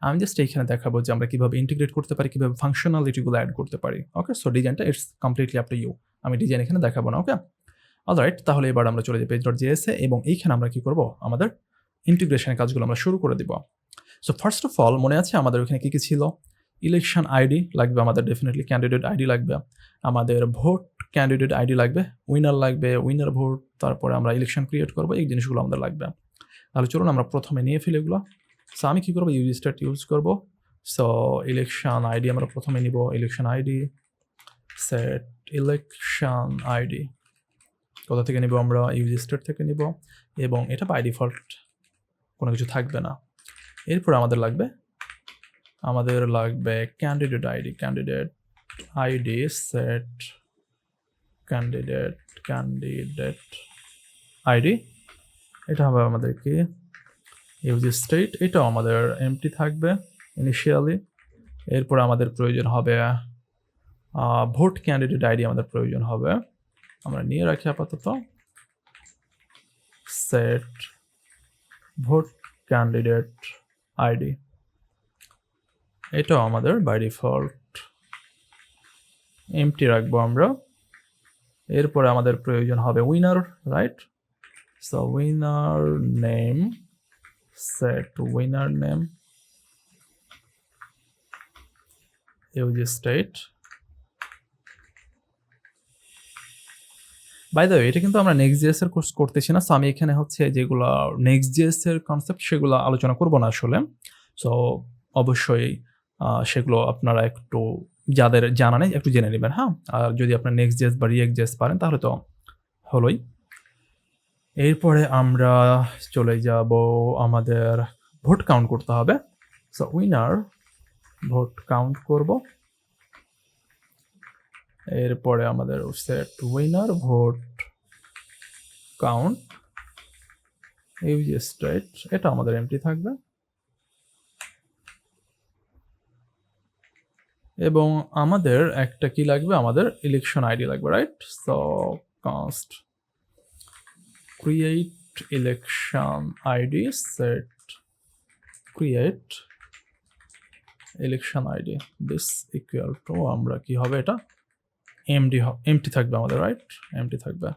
আমি জাস্ট এইখানে দেখাবো যে আমরা কীভাবে ইন্টিগ্রেট করতে পারি, কীভাবে ফাংশনালিটিগুলো অ্যাড করতে পারি। ওকে, সো ডিজাইনটা it's completely up to you, আমি ডিজাইন এখানে দেখাবো না। ওকে, অলরাইট, তাহলে এবার আমরা চলে যাই page.js এ, এবং এইখানে আমরা কি করব, আমাদের ইন্টিগ্রেশনের কাজগুলো আমরা শুরু করে দিব। সো ফার্স্ট অফ অল, মনে আছে আমাদের ওখানে কী কী ছিল, ইলেকশন আইডি লাগবে আমাদের, ডেফিনেটলি ক্যান্ডিডেট আইডি লাগবে আমাদের, ভোট ক্যান্ডিডেট আইডি লাগবে, উইনার লাগবে, উইনার ভোট, তারপরে আমরা ইলেকশন ক্রিয়েট করবো, এই জিনিসগুলো আমাদের লাগবে। তাহলে চলুন আমরা প্রথমে নিয়ে ফেলি এগুলো। সো আমি কী করবো, ইউজ স্টেট ইউজ করবো। সো ইলেকশন আইডি আমরা প্রথমে নিব, election ID set election ID কোথা থেকে নিব, আমরা ইউজ স্টেট থেকে নিব, এবং এটা বাই ডিফল্ট কোনো কিছু থাকবে না। এরপর আমাদের লাগবে candidate ID set candidate ID, এটা হবে আমাদের কি ইউজ স্টেট, এটাও আমাদের এমটি থাকবে ইনিশিয়ালি। এরপর আমাদের প্রয়োজন হবে ভোট ক্যান্ডিডেট আইডি আমাদের প্রয়োজন হবে, আমরা নিয়ে রাখি আপাতত সেট ভোট ক্যান্ডিডেট আইডি, এটাও আমাদের বাই ডিফল্ট এমটি রাখবো আমরা। এরপরে আমাদের প্রয়োজন হবে winner, right? So winner name set winner name use state. By the way, এটা কিন্তু আমরা নেক্সট.js এর কোর্স করতেছি না, সো আমি এখানে হচ্ছে যেগুলো নেক্সট.js এর কনসেপ্ট সেগুলো আলোচনা করব না আসলে। সো অবশ্যই সেগুলো আপনারা একটু যাদের জানা নেই একটু জেনে নেবেন, হ্যাঁ। আর যদি আপনার নেক্সট.js বা রিয়েক্ট.js পারেন তাহলে তো হলোই। এরপরে আমরা চলে যাব, আমাদের ভোট কাউন্ট করতে হবে। সো উইনার ভোট কাউন্ট করব। এরপরে আমাদের set winner vote count use state, এটা আমাদের এমটি থাকবে। এবং আমাদের একটা কি লাগবে, আমাদের ইলেকশন আইডি লাগবে, right? So const create election ID set create election ID this equal to, আমরা কি হবে এটা এমটি থাকবে আমাদের, রাইট? এমটি থাকবে।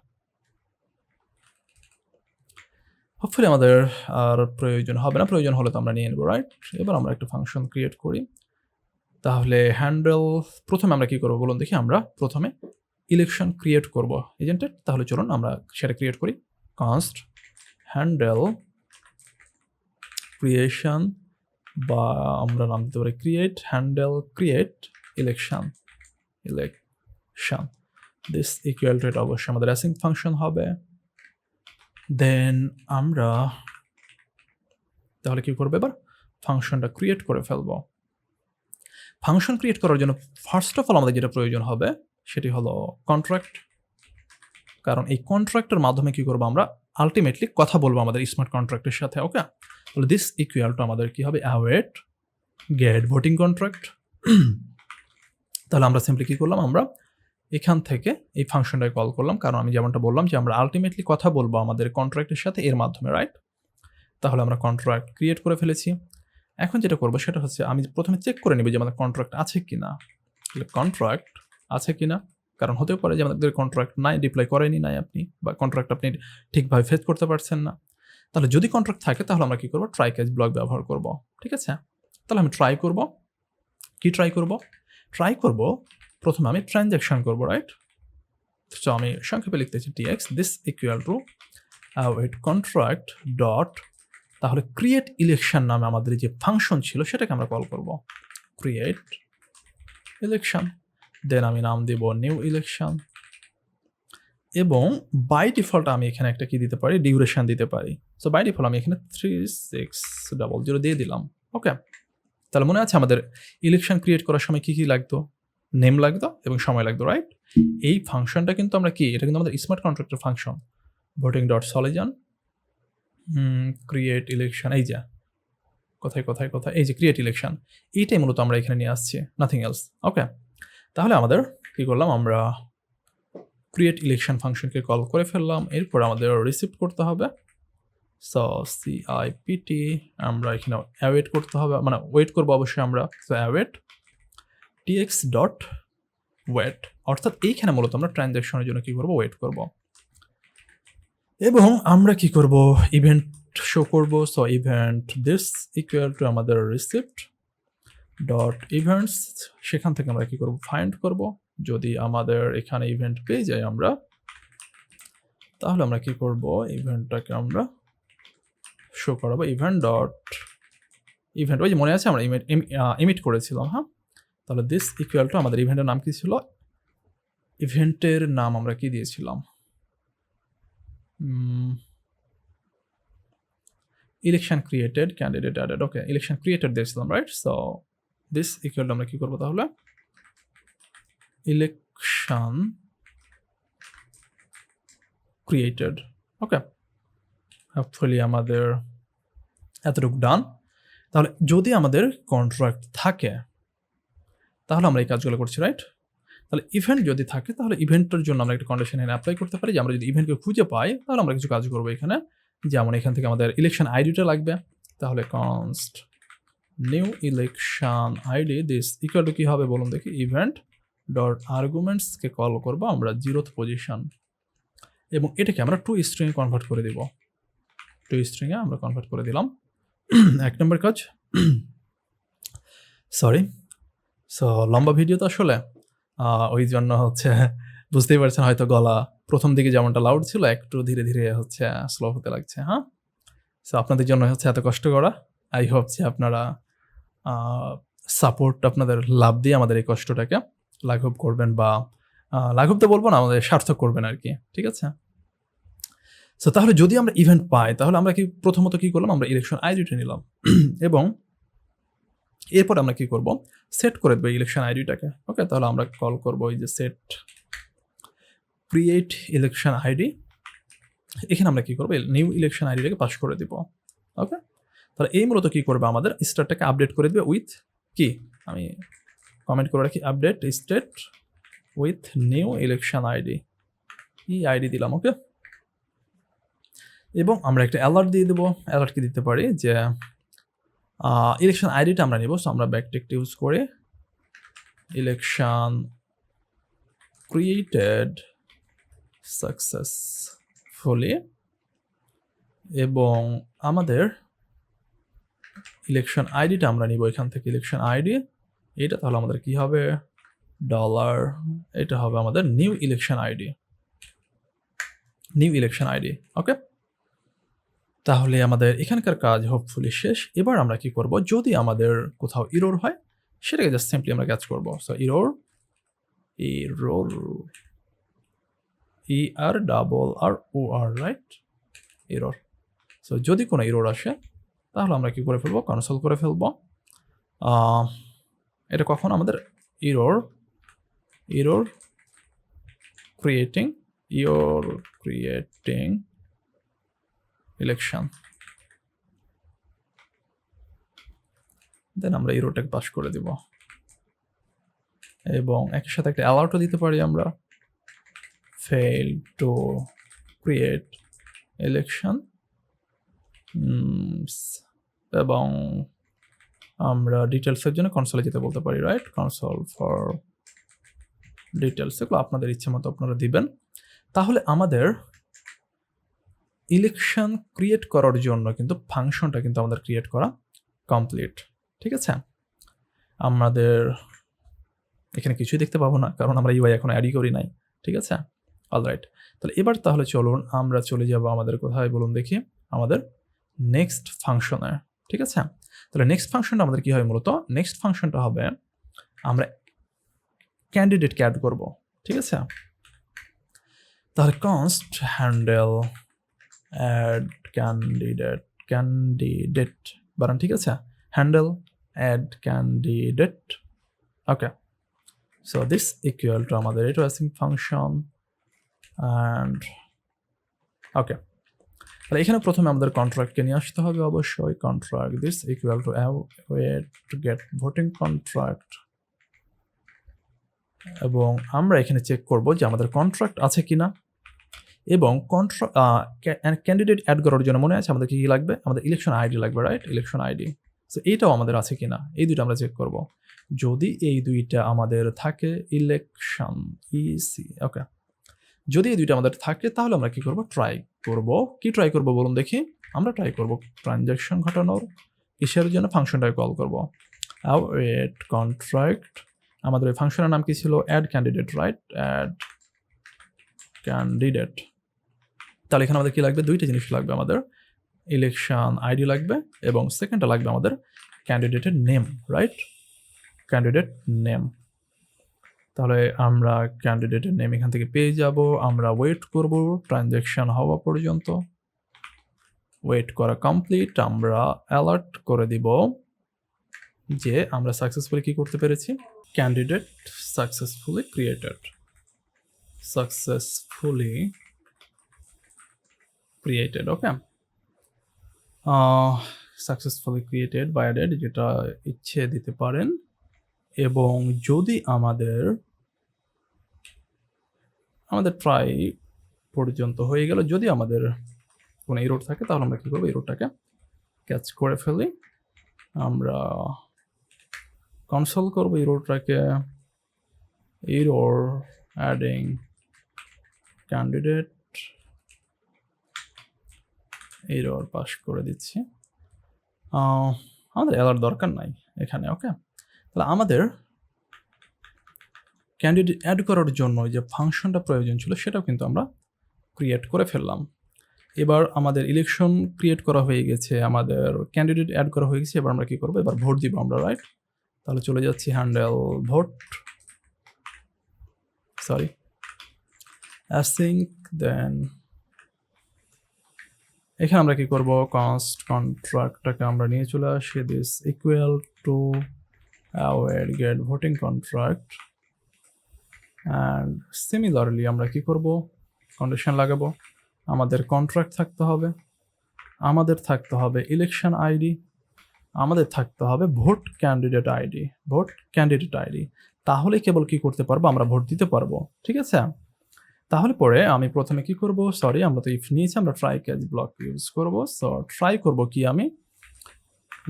হোপফুলি আমাদের আর প্রয়োজন হবে না, প্রয়োজন হলে তো আমরা নিয়ে নেবো, রাইট? এবার আমরা একটা ফাংশন ক্রিয়েট করি। তাহলে হ্যান্ডেল, প্রথমে আমরা কি করবো বলুন দেখি, আমরা প্রথমে ইলেকশন ক্রিয়েট করব এজেন্টের। তাহলে চলুন আমরা সেটা ক্রিয়েট করি। কনস্ট হ্যান্ডেল ক্রিয়েশন, বা আমরা নাম দিতে পারি create handle create election this equal two, এটা অবশ্যই আমাদের অ্যাসিং ফাংশন হবে। দেন আমরা তাহলে কি করবো, এবার ফাংশনটা ক্রিয়েট করে ফেলবো। ফাংশন ক্রিয়েট করার জন্য ফার্স্ট অফ অল আমাদের যেটা প্রয়োজন হবে সেটি হলো কন্ট্রাক্ট, কারণ এই কন্ট্রাক্টের মাধ্যমে কি করবো, আমরা আলটিমেটলি কথা বলবো আমাদের স্মার্ট কন্ট্রাক্টের সাথে। ওকে, তাহলে দিস ইকুয়াল টু আমাদের কি হবে, অ্যাওয়েট গেট ভোটিং কন্ট্রাক্ট। তাহলে আমরা সিম্পলি কি করলাম, আমরা এখান থেকে এই ফাংশনটাকে কল করলাম, কারণ আমি যেমনটা বললাম যে আমরা আলটিমেটলি কথা বলবো আমাদের কন্ট্রাক্টের সাথে এর মাধ্যমে, রাইট? তাহলে আমরা কন্ট্রাক্ট ক্রিয়েট করে ফেলেছি। এখন যেটা করবো সেটা হচ্ছে আমি প্রথমে চেক করে নেব যে আমাদের কন্ট্রাক্ট আছে কিনা। কন্ট্রাক্ট আছে কিনা, কারণ হতেও পারে যে আমাদের কন্ট্রাক্ট নাই, ডিপ্লয় করেনি নাই আপনি, বা কন্ট্রাক্ট আপনি ঠিকভাবে ফেস করতে পারছেন না। তাহলে যদি কন্ট্রাক্ট থাকে তাহলে আমরা কি করবো, ট্রাই ক্যাচ ব্লক ব্যবহার করব, ঠিক আছে? তাহলে আমি ট্রাই করব, কি ট্রাই করব, প্রথমে আমি ট্রানজ্যাকশন করব, রাইট? সো আমি সংক্ষেপে লিখতেছি tx this equal to wait contract dot, তাহলে ক্রিয়েট ইলেকশন নামে আমাদের যে ফাংশন ছিল সেটাকে আমরা কল করব, ক্রিয়েট ইলেকশন। দেন আমি নাম দেব নিউ ইলেকশন, এবং বাই ডিফল্ট আমি এখানে একটা কি দিতে পারি, ডিউরেশন দিতে পারি। সো বাই ডিফল্ট আমি এখানে 3600 দিয়ে দিলাম। ওকে, তাহলে মনে আছে আমাদের ইলেকশন ক্রিয়েট করার সময় কি কি লাগতো, নেম লাগতো এবং সময় লাগতো, রাইট? এই ফাংশনটা কিন্তু আমরা কি, এটা কিন্তু আমাদের স্মার্ট কন্ট্রাক্টের ফাংশন, ভোটিং ডট সলিজন ক্রিয়েট ইলেকশন, এই যে কোথায় এই যে ক্রিয়েট ইলেকশন, এইটাই মূলত আমরা এখানে নিয়ে আসছি, নাথিং এলস। ওকে, তাহলে আমাদের কি করলাম, আমরা ক্রিয়েট ইলেকশন ফাংশনকে কল করে ফেললাম। এরপর আমাদের রিসিভ করতে হবে, সো CIPT, আমরা এখানে অ্যাওয়েট করতে হবে, মানে ওয়েট করবো অবশ্যই আমরা। So await tx dot wait, অর্থাৎ এইখানে মূলত আমরা ট্রানজ্যাকশনের জন্য কি করবো, ওয়েট করব। এবং আমরা কি করব, ইভেন্ট শো করব। So event this equal to আমাদের রিসিপ্ট ডট ইভেন্টস, সেখান থেকে আমরা কি করব, ফাইন্ড করব। যদি আমাদের এখানে ইভেন্ট পেয়ে যাই আমরা, তাহলে আমরা কি করব, ইভেন্টটাকে আমরা শো করাবো ইভেন্ট ডট ইভেন্ট, ওই যে মনে আছে আমরা ইমিট করেছিলাম, হ্যাঁ। তাহলে দিস ইকুয়াল টু আমাদের ইভেন্টের নাম কি ছিল, ইভেন্টের নাম আমরা কি দিয়েছিলাম, ইলেকশন ক্রিয়েটেড ক্যান্ডিডেট অ্যাডেড। ওকে, ইলেকশন ক্রিয়েটেড দিয়েছিলাম, right? So this equal to আমরা কি করবো, তাহলে ইলেকশন ক্রিয়েটেড। ওকে, হোপফুলি আমাদের এতটুকু ডান। তাহলে যদি আমাদের কন্ট্রাক্ট থাকে তাহলে আমরা এই কাজগুলো করছি, রাইট? তাহলে ইভেন্ট যদি থাকে তাহলে ইভেন্টের জন্য আমরা একটা কন্ডিশন এখানে অ্যাপ্লাই করতে পারি যে আমরা যদি ইভেন্টকে খুঁজে পাই তাহলে আমরা কিছু কাজ করবো এখানে। যেমন এখান থেকে আমাদের ইলেকশন আইডিটা লাগবে, তাহলে const new election ID this equal two কি হবে বলুন দেখি, ইভেন্ট ডট আর্গুমেন্টসকে কল করবো আমরা 0th পজিশন, এবং এটাকে আমরা টু স্ট্রিং কনভার্ট করে দিব। টু স্ট্রিংয়ে আমরা কনভার্ট করে দিলাম। 1 নম্বর কাজ। সরি, সো লম্বা ভিডিও তো আসলে, ওই জন্য হচ্ছে বুঝতেই পারছেন হয়তো গলা প্রথম দিকে যেমনটা লাউড ছিল একটু ধীরে ধীরে হচ্ছে স্লো হতে লাগছে। হ্যাঁ, সো আপনাদের জন্য হচ্ছে এত কষ্ট করা। আই হোপ যে আপনারা সাপোর্ট আপনাদের লাভ দিয়ে আমাদের এই কষ্টটাকে লাঘব করবেন, বা লাঘব তো বলবো না, আমাদের সার্থক করবেন আর কি, ঠিক আছে? সো তাহলে যদি আমরা ইভেন্ট পাই তাহলে আমরা কি প্রথমত কি করলাম, আমরা ইলেকশন আইডিটা নিলাম এবং এরপর আমরা কি করব, সেট করে দেবো ইলেকশন আইডিটাকে। ওকে, তাহলে আমরা কল করব এই যে সেট ক্রিয়েট ইলেকশন আইডি। এখানে আমরা কি করবো, নিউ ইলেকশন আইডিটাকে পাস করে দিব। ওকে, তাহলে এই মূলত কি করবে, আমাদের স্টেটটাকে আপডেট করে দেবে উইথ কি, আমি কমেন্ট করে রাখি, update state with new election ID, এই আইডি দিলাম। ওকে, এবং আমরা একটা অ্যালার্ট দিয়ে দেবো। অ্যালার্ট কি দিতে পারি যে ইলেকশন আইডিটা আমরা নিব, সো আমরা ব্যাকটেক্ট ইউজ করে ইলেকশন ক্রিয়েটেড সাকসেসফুলি, এবং আমাদের ইলেকশন আইডিটা আমরা নিব এখান থেকে, ইলেকশন আইডি এটা, তাহলে আমাদের কি হবে, ডলার, এটা হবে আমাদের new election ID, new election ID. Okay, তাহলে আমাদের এখানকার কাজ হোপফুলি শেষ। এবার আমরা কি করব, যদি আমাদের কোথাও ইরোর হয় সেটাকে জাস্ট সিম্পলি আমরা কাজ করব। So error, error, ERROR, right, error. So যদি কোনো ইরোর আসে তাহলে আমরা কি করে ফেলবো, কনসোল করে ফেলবো। এটা কখন আমাদের error, error creating, error creating election, then আমরা ইরোটাকে পাস করে দিব, এবং একই সাথে একটা অ্যালার্টও দিতে পারি আমরা, ফেল টু ক্রিয়েট ইলেকশন, এবং আমরা ডিটেলসের জন্য কনসোলে যেতে বলতে পারি, রাইট, কনসোল ফর ডিটেলস। এগুলো আপনাদের ইচ্ছে মতো আপনারা দিবেন। তাহলে আমাদের ইলেকশন ক্রিয়েট করার জন্য কিন্তু ফাংশনটা কিন্তু আমাদের ক্রিয়েট করা কমপ্লিট, ঠিক আছে? আমাদের এখানে কিছুই দেখতে পাবো না কারণ আমরা ইউআই এখন অ্যাডই করি নাই, ঠিক আছে? অলরাইট, তাহলে এবার তাহলে চলুন আমরা চলে যাব আমাদের কোথায় বলুন দেখি, আমাদের নেক্সট ফাংশনে, ঠিক আছে? তাহলে নেক্সট ফাংশনটা আমাদের কি হয়, মূলত নেক্সট ফাংশনটা হবে আমরা ক্যান্ডিডেটকে অ্যাড করব, ঠিক আছে? তাহলে const handle add candidate, candidate বানান, ঠিক আছে? Handle add candidate. Okay, so this equal to আমাদের এটা অ্যাসিং ফাংশন অ্যান্ড ওকে। তাহলে এখানে প্রথমে আমাদের কন্ট্রাক্টকে নিয়ে আসতে হবে অবশ্যই, contract this equal to wait to get voting contract, এবং আমরা এখানে চেক করব যে আমাদের কন্ট্রাক্ট আছে কিনা, এবং ক্যান্ডিডেট অ্যাড করার জন্য মনে আছে আমাদের কি লাগবে, আমাদের ইলেকশন আইডি লাগবে, রাইট, ইলেকশন আইডি। সো এইটাও আমাদের আছে কিনা, এই দুইটা আমরা চেক করব। যদি এই দুইটা আমাদের থাকে, ইলেকশন ইসি, ওকে, যদি এই দুইটা আমাদের থাকে তাহলে আমরা কি করব, ট্রাই করব। কি ট্রাই করব বলুন দেখি, আমরা ট্রাই করব ট্রানজ্যাকশন ঘটানোর, কিসের জন্য, ফাংশনটাকে কল করব ওয়েট কন্ট্রাক্ট। আমাদের ওই ফাংশনের নাম কি ছিল, add candidate, right, add candidate. তাহলে এখানে আমাদের কি লাগবে, দুইটা জিনিস লাগবে, আমাদের ইলেকশন আইডি লাগবে এবং সেকেন্ডটা লাগবে আমাদের ক্যান্ডিডেটের নেম, রাইট, ক্যান্ডিডেট নেম। তাহলে আমরা ক্যান্ডিডেটের নেম এখান থেকে পেয়ে যাব, আমরা ওয়েট করব ট্রানজ্যাকশন হওয়া পর্যন্ত। ওয়েট করা কমপ্লিট, আমরা অ্যালার্ট করে দিব যে আমরা সাকসেসফুলি কি করতে পেরেছি, candidate successfully created. Successfully created, okay. Successfully created বা অ্যাডেড যেটা ইচ্ছে দিতে পারেন। এবং যদি আমাদের ট্রাই পর্যন্ত হয়ে গেল, যদি আমাদের কোনো এরর থাকে তাহলে আমরা কী করবো, এররটাকে ক্যাচ করে ফেলি। আমরা কনসোল করবো এররটাকে, error adding candidate, error pass করে দিচ্ছি। আমাদের এলার দরকার নাই এখানে, ওকে। তাহলে আমাদের ক্যান্ডিডেট অ্যাড করার জন্য যে ফাংশনটা প্রয়োজন ছিল সেটাও কিন্তু আমরা ক্রিয়েট করে ফেললাম। এবার আমাদের ইলেকশন ক্রিয়েট করা হয়ে গেছে, আমাদের ক্যান্ডিডেট অ্যাড করা হয়ে গেছে। এবার আমরা কী করবো, এবার ভোট দিব আমরা, রাইট? তাহলে চলে যাচ্ছি হ্যান্ডেল ভোট, সরি অ্যাসিঙ্ক, দেন এখানে আমরা কি করব, কন্ট্রাক্টটাকে আমরা নিয়ে চলে আসি, this equal two await get voting contract, and similarly আমরা কি করব, কন্ডিশন লাগাবো, আমাদের কন্ট্রাক্ট থাকতে হবে, আমাদের থাকতে হবে ইলেকশন আইডি, আমাদের থাকতে হবে vote candidate ID, vote candidate ID. তাহলে কেবল কি করতে পারবো, আমরা ভোট দিতে পারবো, ঠিক আছে। তাহলে পরে আমি প্রথমে কি করব, সরি আমরা তো ইফ নিয়েছি, আমরা ট্রাই ক্যাচ ব্লক ইউজ করব। সো ট্রাই করব কি, আমি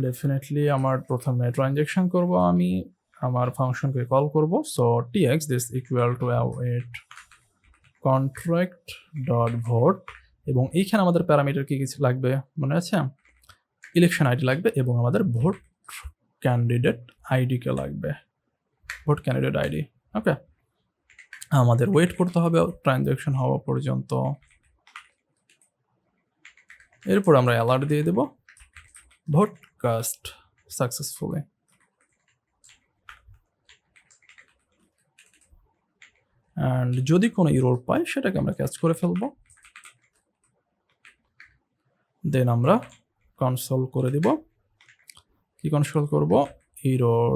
ডেফিনেটলি আমার প্রথমে ট্রানজ্যাকশন করব, আমি আমার ফাংশনকে কল করব। So tx this equal two await contract dot vote, এবং এইখানে আমাদের প্যারামিটার কি কিছু লাগবে মনে আছে, ইলেকশন আইডি লাগবে এবং আমাদের ভোট ক্যান্ডিডেট আইডিকে লাগবে, ভোট ক্যান্ডিডেট আইডি, ওকে। আমাদের ওয়েট করতে হবে ট্রানজ্যাকশন হওয়া পর্যন্ত। এরপর আমরা অ্যালার্ট দিয়ে দেব, ভোট কাস্ট সাকসেসফুলি। অ্যান্ড যদি কোনো ইরর পাই সেটাকে আমরা ক্যাচ করে ফেলবো, দেন আমরা কনসোল করে দিব। কি কনসোল করব, ইরর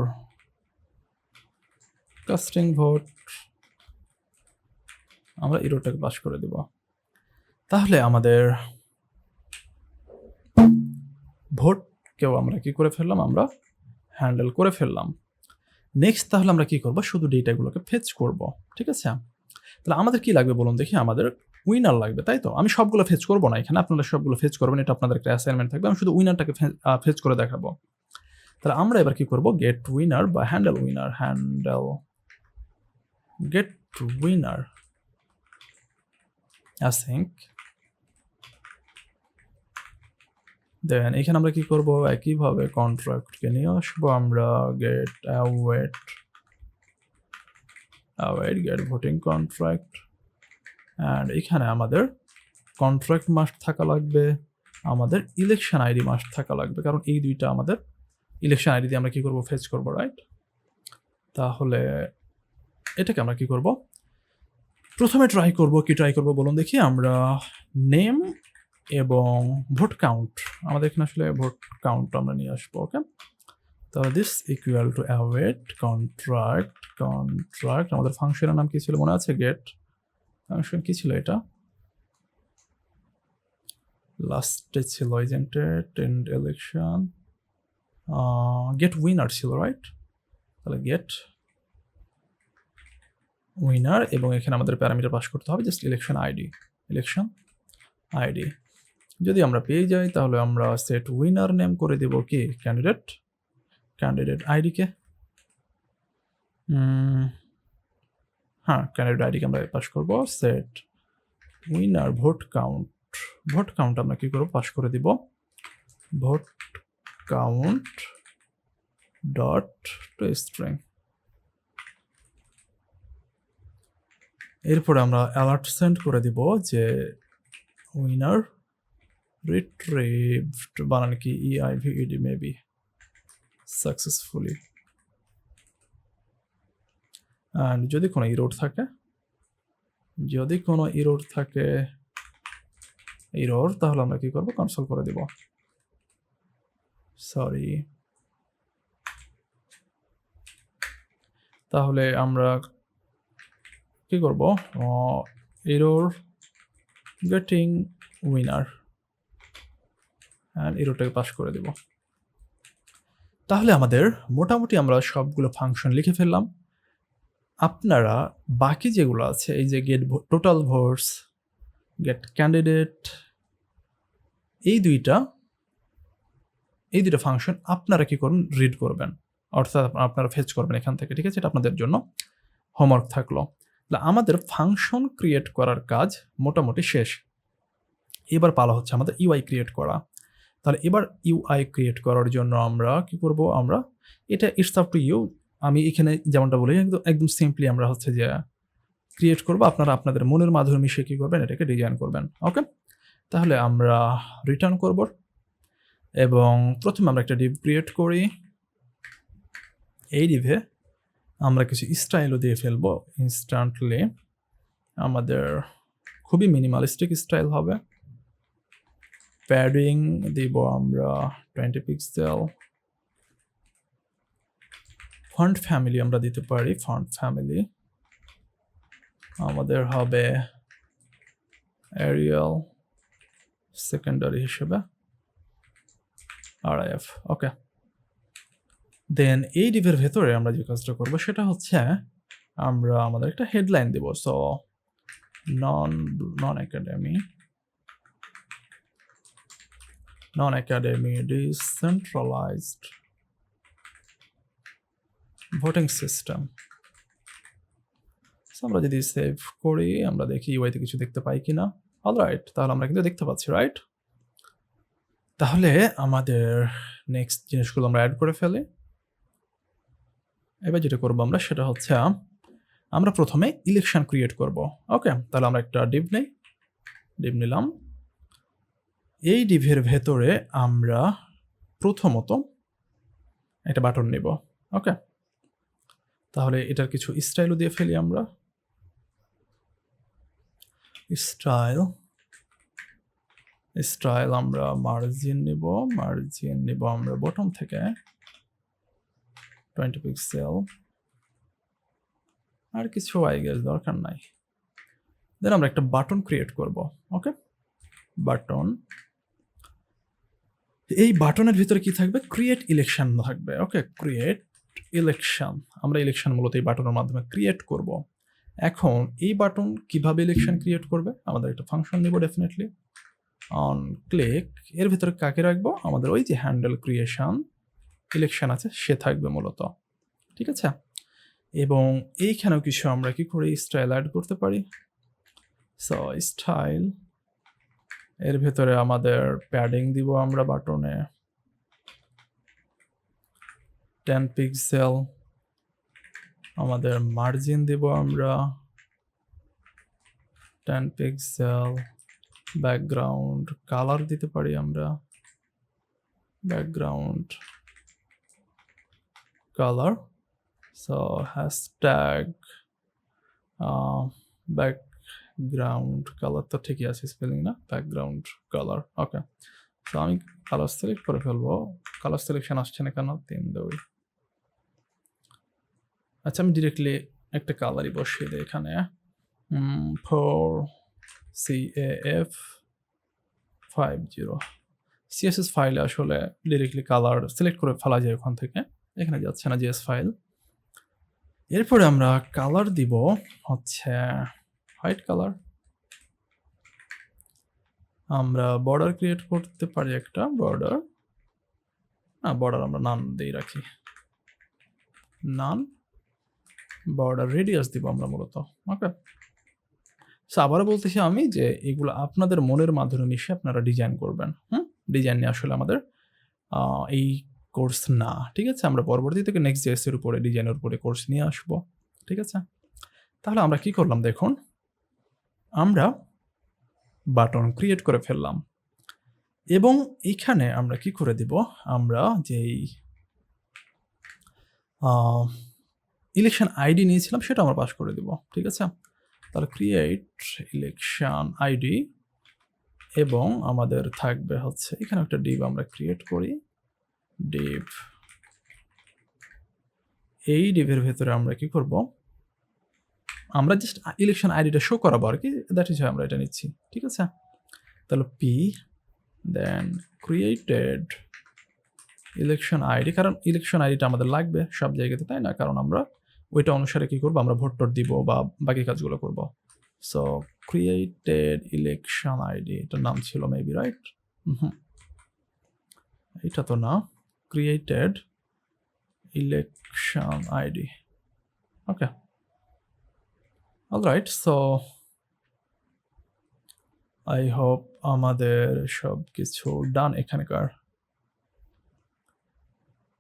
কাস্টিং ভোট, আমরা ইরোটাকে পাস করে দিব। তাহলে আমাদের ভোটকেও আমরা কি করে ফেললাম, আমরা হ্যান্ডেল করে ফেললাম। নেক্সট তাহলে আমরা কি করব, শুধু ডেটাগুলোকে ফেচ করব, ঠিক আছে। তাহলে আমাদের কি লাগবে বলুন দেখি, আমাদের উইনার লাগবে, তাই তো। আমি সবগুলো ফেচ করব না এখানে, আপনারা সবগুলো ফেচ করবেন, এটা আপনাদের একটা অ্যাসাইনমেন্ট থাকবে। আমি শুধু উইনারটাকে ফেচ করে দেখাবো। তাহলে আমরা এবার কি করব, গেট উইনার বা handle winner, handle get winner async, then এখানে আমরা কি করব, একইভাবে কন্ট্রাক্টকে নিয়ে আসবো, আমরা get await get voting contract, and এখানে আমাদের কন্ট্রাক্ট মাস্ট থাকা লাগবে, আমাদের ইলেকশন আইডি মাস্ট থাকা লাগবে, কারণ এই দুইটা আমাদের ইলেকশন আইডি দিয়ে আমরা কি করব, ফেচ করব, রাইট। তাহলে এটাকে আমরা কি করব, প্রথমে ট্রাই করব বলুন দেখি, আমরা নেম এবং ভোট কাউন্ট, আমাদের এখানে আসলে ভোট কাউন্ট আমরা নিয়ে আসবো, ওকে। তাহলে this equal two await contract, আমাদের ফাংশনের নাম কি ছিল মনে আছে, গেট ফাংশন কি ছিল, এটা লাস্টে ছিল এজেন্টেড এন্ড ইলেকশন, গেট উইনার ছিল, রাইট। তাহলে গেট উইনার, এবং এখানে আমাদের প্যারামিটার পাস করতে হবে জাস্ট ইলেকশন আইডি। যদি আমরা পেয়ে যাই তাহলে আমরা সেট উইনার নেম করে দেব কি, ক্যান্ডিডেট আইডিকে, হ্যাঁ ক্যান্ডিডেট আইডিকে আমরা পাস করব, সেট উইনার ভোট কাউন্ট আমরা কি করব, পাস করে দিব vote count dot two string. এরপরে আমরা অ্যালার্ট সেন্ড করে দিব যে উইনার retrieved, বানান কি EIVED মেবি, সাকসেসফুলি। অ্যান্ড যদি কোনো ইরোড থাকে, তাহলে আমরা কি করব, কনসোল করে দিব, সরি তাহলে আমরা কি করব, এরর গেটিং উইনার অ্যান্ড এররটাকে পাস করে দেব। তাহলে আমাদের মোটামুটি আমরা সবগুলো ফাংশন লিখে ফেললাম। আপনারা বাকি যেগুলো আছে, এই যে get total votes, get candidate, এই দুইটা ফাংশন আপনারা কি করুন, রিড করবেন, অর্থাৎ আপনারা ফেচ করবেন এখান থেকে। ঠিক আছে, এটা আপনাদের জন্য হোমওয়ার্ক থাকলো। তাহলে আমাদের ফাংশন ক্রিয়েট করার কাজ মোটামুটি শেষ। এবার পালা হচ্ছে আমাদের ইউআই ক্রিয়েট করা। তাহলে এবার ইউআই ক্রিয়েট করার জন্য আমরা কি করব, আমরা এটা ইটস আপ টু ইউ। আমি এখানে যেমনটা বলি একদম সিম্পলি আমরা হচ্ছে যে ক্রিয়েট করব, আপনারা আপনাদের মনের মাধ্যমে মিশিয়ে কি করবেন, এটাকে ডিজাইন করবেন। ওকে, তাহলে আমরা রিটার্ন করব এবং প্রথমে আমরা একটা ডিভ ক্রিয়েট করি। এই ডিভে আমরা কিছু স্টাইলও দিয়ে ফেলবো ইনস্ট্যান্টলি। আমাদের খুবই মিনিমালিস্টিক স্টাইল হবে। প্যাডিং দিব আমরা 20 পিক্সেল। ফন্ট ফ্যামিলি আমরা দিতে পারি, ফন্ট ফ্যামিলি আমাদের হবে এরিয়াল সেকেন্ডারি হিসেবে RIF। ওকে, দেন এই ডিভের ভেতরে আমরা যে কাজটা করবো সেটা হচ্ছে আমরা আমাদের একটা হেডলাইন দেব। So non academy decentralized voting system. আমরা যদি সেভ করি, আমরা দেখি ইউআইতে কিছু দেখতে পাই কিনা। অলরাইট, তাহলে আমরা কিন্তু দেখতে পাচ্ছি, রাইট? তাহলে আমাদের নেক্সট জিনিসগুলো আমরা অ্যাড করে ফেলি। এবার যেটা করবো আমরা সেটা হচ্ছে আমরা প্রথমে ইলেকশন ক্রিয়েট করব। ওকে, তাহলে আমরা একটা ডিভ নিলাম। এই ডিভের ভেতরে আমরা প্রথমত একটা বাটন নেব। ওকে, তাহলে এটার কিছু স্টাইলও দিয়ে ফেলি আমরা। স্টাইল আমরা মার্জিন নিব আমরা বটম থেকে 20 পিক্সেল, আর কিছু দরকার নাই। দেন আমরা একটা বাটন ক্রিয়েট করব। ওকে, বাটন, এই বাটনের ভিতরে কি থাকবে, ক্রিয়েট ইলেকশন থাকবে। ওকে, ক্রিয়েট ইলেকশন, আমরা ইলেকশন মূলত এই বাটনের মাধ্যমে ক্রিয়েট করব। এখন এই বাটন কিভাবে ইলেকশন ক্রিয়েট করবে, আমাদের একটা ফাংশন নিব ডেফিনেটলি, অন ক্লিক। এর ভিতরে কাকে রাখবো, আমাদের ওই যে হ্যান্ডেল ক্রিয়েশন ইলেকশন আছে সে থাকবে মূলত। ঠিক আছে, এবং এইখানেও কিছু আমরা কি করে স্টাইল অ্যাড করতে পারি। সো স্টাইল এর ভেতরে আমাদের প্যাডিং দিব আমরা বাটনে 10 পিক্সেল, আমাদের মার্জিন দিব আমরা 10 পিক্সেল, ব্যাকগ্রাউন্ড কালার দিতে পারি আমরা background colour. So hashtag background colour তো ঠিকই আছে স্পেলিং না, ব্যাকগ্রাউন্ড কালার। ওকে, তো আমি কালার সিলেক্ট করে ফেলবো। কালার সিলেকশন আসছে না কেন, 3-2। আচ্ছা, আমি ডিরেক্টলি একটা কালারই বসিয়ে দিই এখানে, 4CAF50। CSS ফাইলে আসলে ডিরেক্টলি কালার সিলেক্ট করে ফেলা যায় ওখান থেকে, এখানে যাচ্ছে না JS ফাইল। এরপরে আমরা কালার দিব হচ্ছে হোয়াইট কালার। আমরা বর্ডার ক্রিয়েট করতে পারি একটা বর্ডার, বর্ডার আমরা নান দিয়ে রাখি, নান বর্ডার রেডিয়াস দিব আমরা মূলত। ওকে, আবারও বলতেছি আমি যে এগুলো আপনাদের মনের মাধ্যমে মিশে আপনারা ডিজাইন করবেন। ডিজাইন নিয়ে আসলে আমাদের এই কোর্স না। ঠিক আছে, আমরা পরবর্তী থেকে নেক্সট JS এর উপরে ডিজাইনের উপরে কোর্স নিয়ে আসবো। ঠিক আছে, তাহলে আমরা কি করলাম দেখুন, আমরা বাটন ক্রিয়েট করে ফেললাম এবং এখানে আমরা কি করে দিব, আমরা যেই ইলেকশন আইডি নিয়েছিলাম সেটা আমরা পাস করে দিব। ঠিক আছে, তাহলে ক্রিয়েট ইলেকশন আইডি এবং আমাদের থাকবে হচ্ছে এখানে একটা ডিভ আমরা ক্রিয়েট করি, ডিভ এই ডিভের ভেতরে আমরা কি করব, আমরা জাস্ট ইলেকশন আইডিটা শো করাবো আর কি, দ্যাট ইজ আমরা এটা নিচ্ছি, ঠিক আছে। তাহলে P then created election ID, কারণ ইলেকশন আইডিটা আমাদের লাগবে সব জায়গাতে, তাই না? কারণ আমরা ওইটা অনুসারে কি করব, আমরা ভোট টোট দিব বা বাকি কাজগুলো করব। সো ক্রিয়েটেড ইলেকশন আইডি, এটার নাম ছিল মেবি, রাইট? এটা তো না, created election ID. Okay, alright. So I hope আমাদের সব কিছু ডান এখানকার।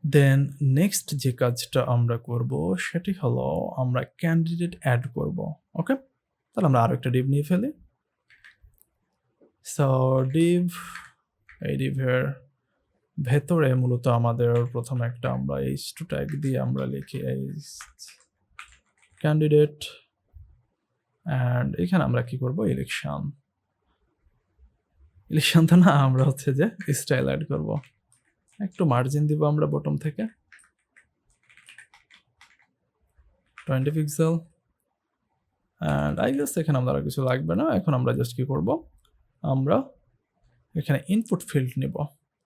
দেন নেক্সট যে কাজটা আমরা করব সেটি হলো আমরা ক্যান্ডিডেট অ্যাড করব। ওকে, তাহলে আমরা আরো একটা ডিভ নিয়ে ফেলি। সো ডিভ, এই ডিভের ভেতরে মূলত আমাদের প্রথমে একটা আমরা h2 ট্যাগ দিয়ে আমরা লিখি ক্যান্ডিডেট, অ্যান্ড এখানে আমরা কি করব, ইলেকশন তো না, আমরা হচ্ছে যে স্টাইল অ্যাড করব। একটু মার্জিন দিব আমরা বটম থেকে 20 পিক্সেল, অ্যান্ড আই গেস এখানে আমাদের আর কিছু লাগবে না। এখন আমরা জাস্ট কি করব, আমরা এখানে ইনপুট ফিল্ড নিব।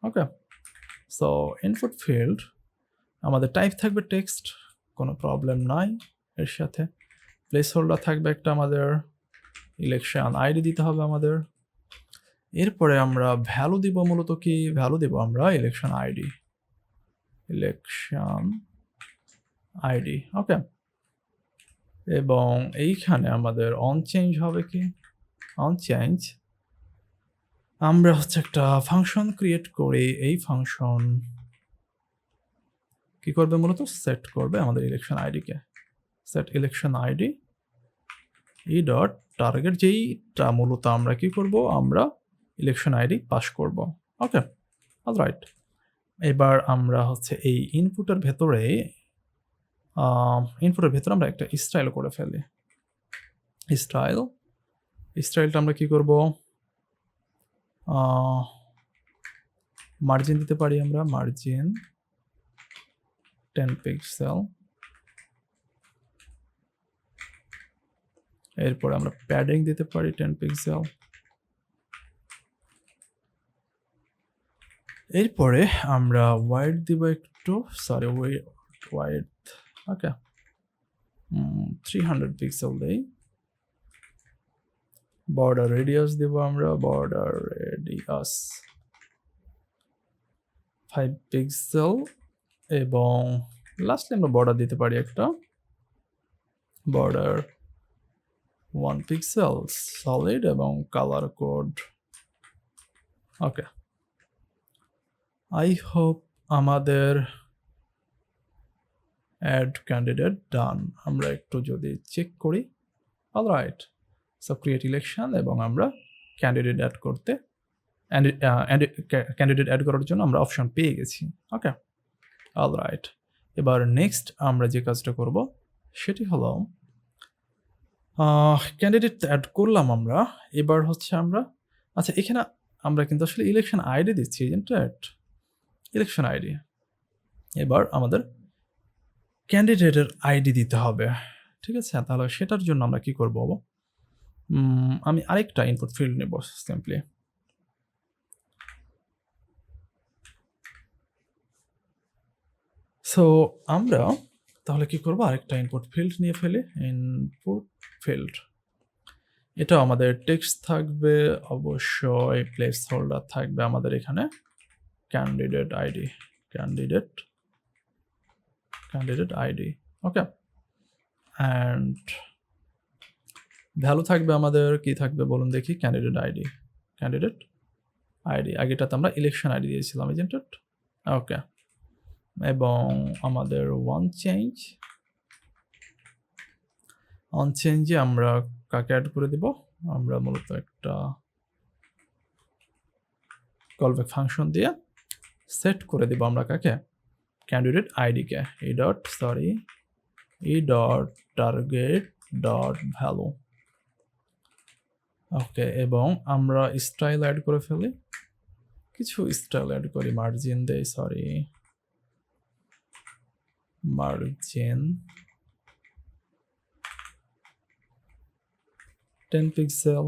ওকে, সো ইনপুট ফিল্ড আমাদের টাইপ থাকবে টেক্সট, কোনো প্রবলেম নাই। এর সাথে প্লেস হোল্ডার থাকবে একটা, আমাদের ইলেকশন আইডি দিতে হবে আমাদের। এরপরে আমরা ভ্যালু দিব, মূলত কি ভ্যালু দিব আমরা, ইলেকশন আইডি। ওকে, এবং এইখানে আমাদের অন চেঞ্জ হবে কি, অন চেঞ্জ আমরা হচ্ছে একটা ফাংশন ক্রিয়েট করে এই ফাংশন কি করবে, মূলত সেট করবে আমাদের ইলেকশন আইডিকে। Set election ID e dot target, যেইটা মূলত আমরা কি করব, আমরা ইলেকশন আইডি পাস করব। ওকে, অলরাইট। এবার আমরা হচ্ছে এই ইনপুটের ভেতরে আমরা একটা স্টাইল করে ফেলি। স্টাইলটা আমরা কি করব, মার্জিন দিতে পারি আমরা, মার্জিন 10 পিক্সেল। এরপরে আমরা প্যাডিং দিতে পারি 10 পিক্সেল। এরপরে আমরা ওয়াইড দিব একটু, সরি ওয়াইড, ওকে 300 পিক্সেল দেই। বর্ডার রেডিয়াস দিব আমরা, বর্ডার রেডিয়াস 5 পিক্সেল, এবং লাস্টলি আমরা বর্ডার দিতে পারি একটা, বর্ডার 1 পিক্সেল সলিড, এবং colour code. Okay, I hope আমাদের অ্যাড ক্যান্ডিডেট ডান। আমরা একটু যদি চেক করি, অলরাইট। সো ক্রিয়েট ইলেকশন, এবং আমরা ক্যান্ডিডেট অ্যাড করতে, ক্যান্ডিডেট অ্যাড করার জন্য আমরা অপশন পেয়ে গেছি। ওকে, অলরাইট। এবার নেক্সট আমরা যে কাজটা করব সেটি হলো, ক্যান্ডিডেট অ্যাড করলাম আমরা। এবার হচ্ছে আমরা, আচ্ছা এখানে আমরা কিন্তু আসলে ইলেকশন আইডি দিচ্ছি, রাইট? Election ID. এবার আমাদের ক্যান্ডিডেটের আইডি দিতে হবে, ঠিক আছে? তাহলে সেটার জন্য আমরা কি করব, আমি আরেকটা ইনপুট ফিল্ড নেব সিম্পলি। সো আমরা তাহলে কি করব, আরেকটা ইনপুট ফিল্ড নিয়ে ফেলি, ইনপুট ফিল্ড। এটা আমাদের টেক্সট থাকবে, অবশ্যই প্লেস হোল্ডার থাকবে আমাদের এখানে candidate ID. Okay, and value থাকবে আমাদের, কি থাকবে বলুন দেখি, ক্যান্ডিডেট আইডি। আগেটাতে আমরা ইলেকশন আইডি দিয়েছিলাম, ইজন্ট ইট? ওকে, এবং আমাদের অন চেঞ্জে আমরা কাকে অ্যাড করে দিব, আমরা মূলত একটা কলব্যাক ফাংশন দিয়ে সেট করে দিব আমরা কাকে, ক্যান্ডিডেট আইডিকে, e dot target dot value. Okay, এবং আমরা স্টাইল অ্যাড করে ফেলি, কিছু স্টাইল অ্যাড করি, মার্জিন দেই, মার্জিন 10 পিক্সেল।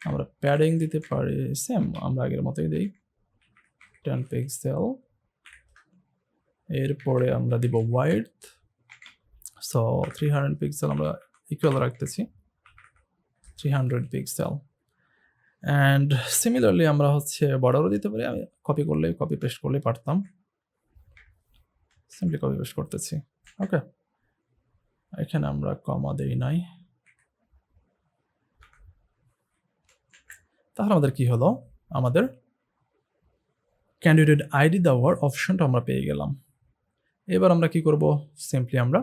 আমরা প্যাডিং দিতে পারি সেম, আমরা আগের মতোই দিই 10 পিক্সেল। এরপরে আমরা দিব ওয়াইডথ, সো 300 পিক্সেল আমরা ইকুয়াল রাখতেছি, 300 পিক্সেল। অ্যান্ড সিমিলারলি আমরা হচ্ছে বর্ডারও দিতে পারি, আমি কপি পেস্ট করলেই পারতাম, সিম্পলি কপি পেস্ট করতেছি। ওকে, এখানে আমরা কমা দেই নাই। তাহলে আমাদের কি হলো, আমাদের ক্যান্ডিডেট আইডি দেওয়ার অপশনটা আমরা পেয়ে গেলাম। এবার আমরা কি করব, সিম্পলি আমরা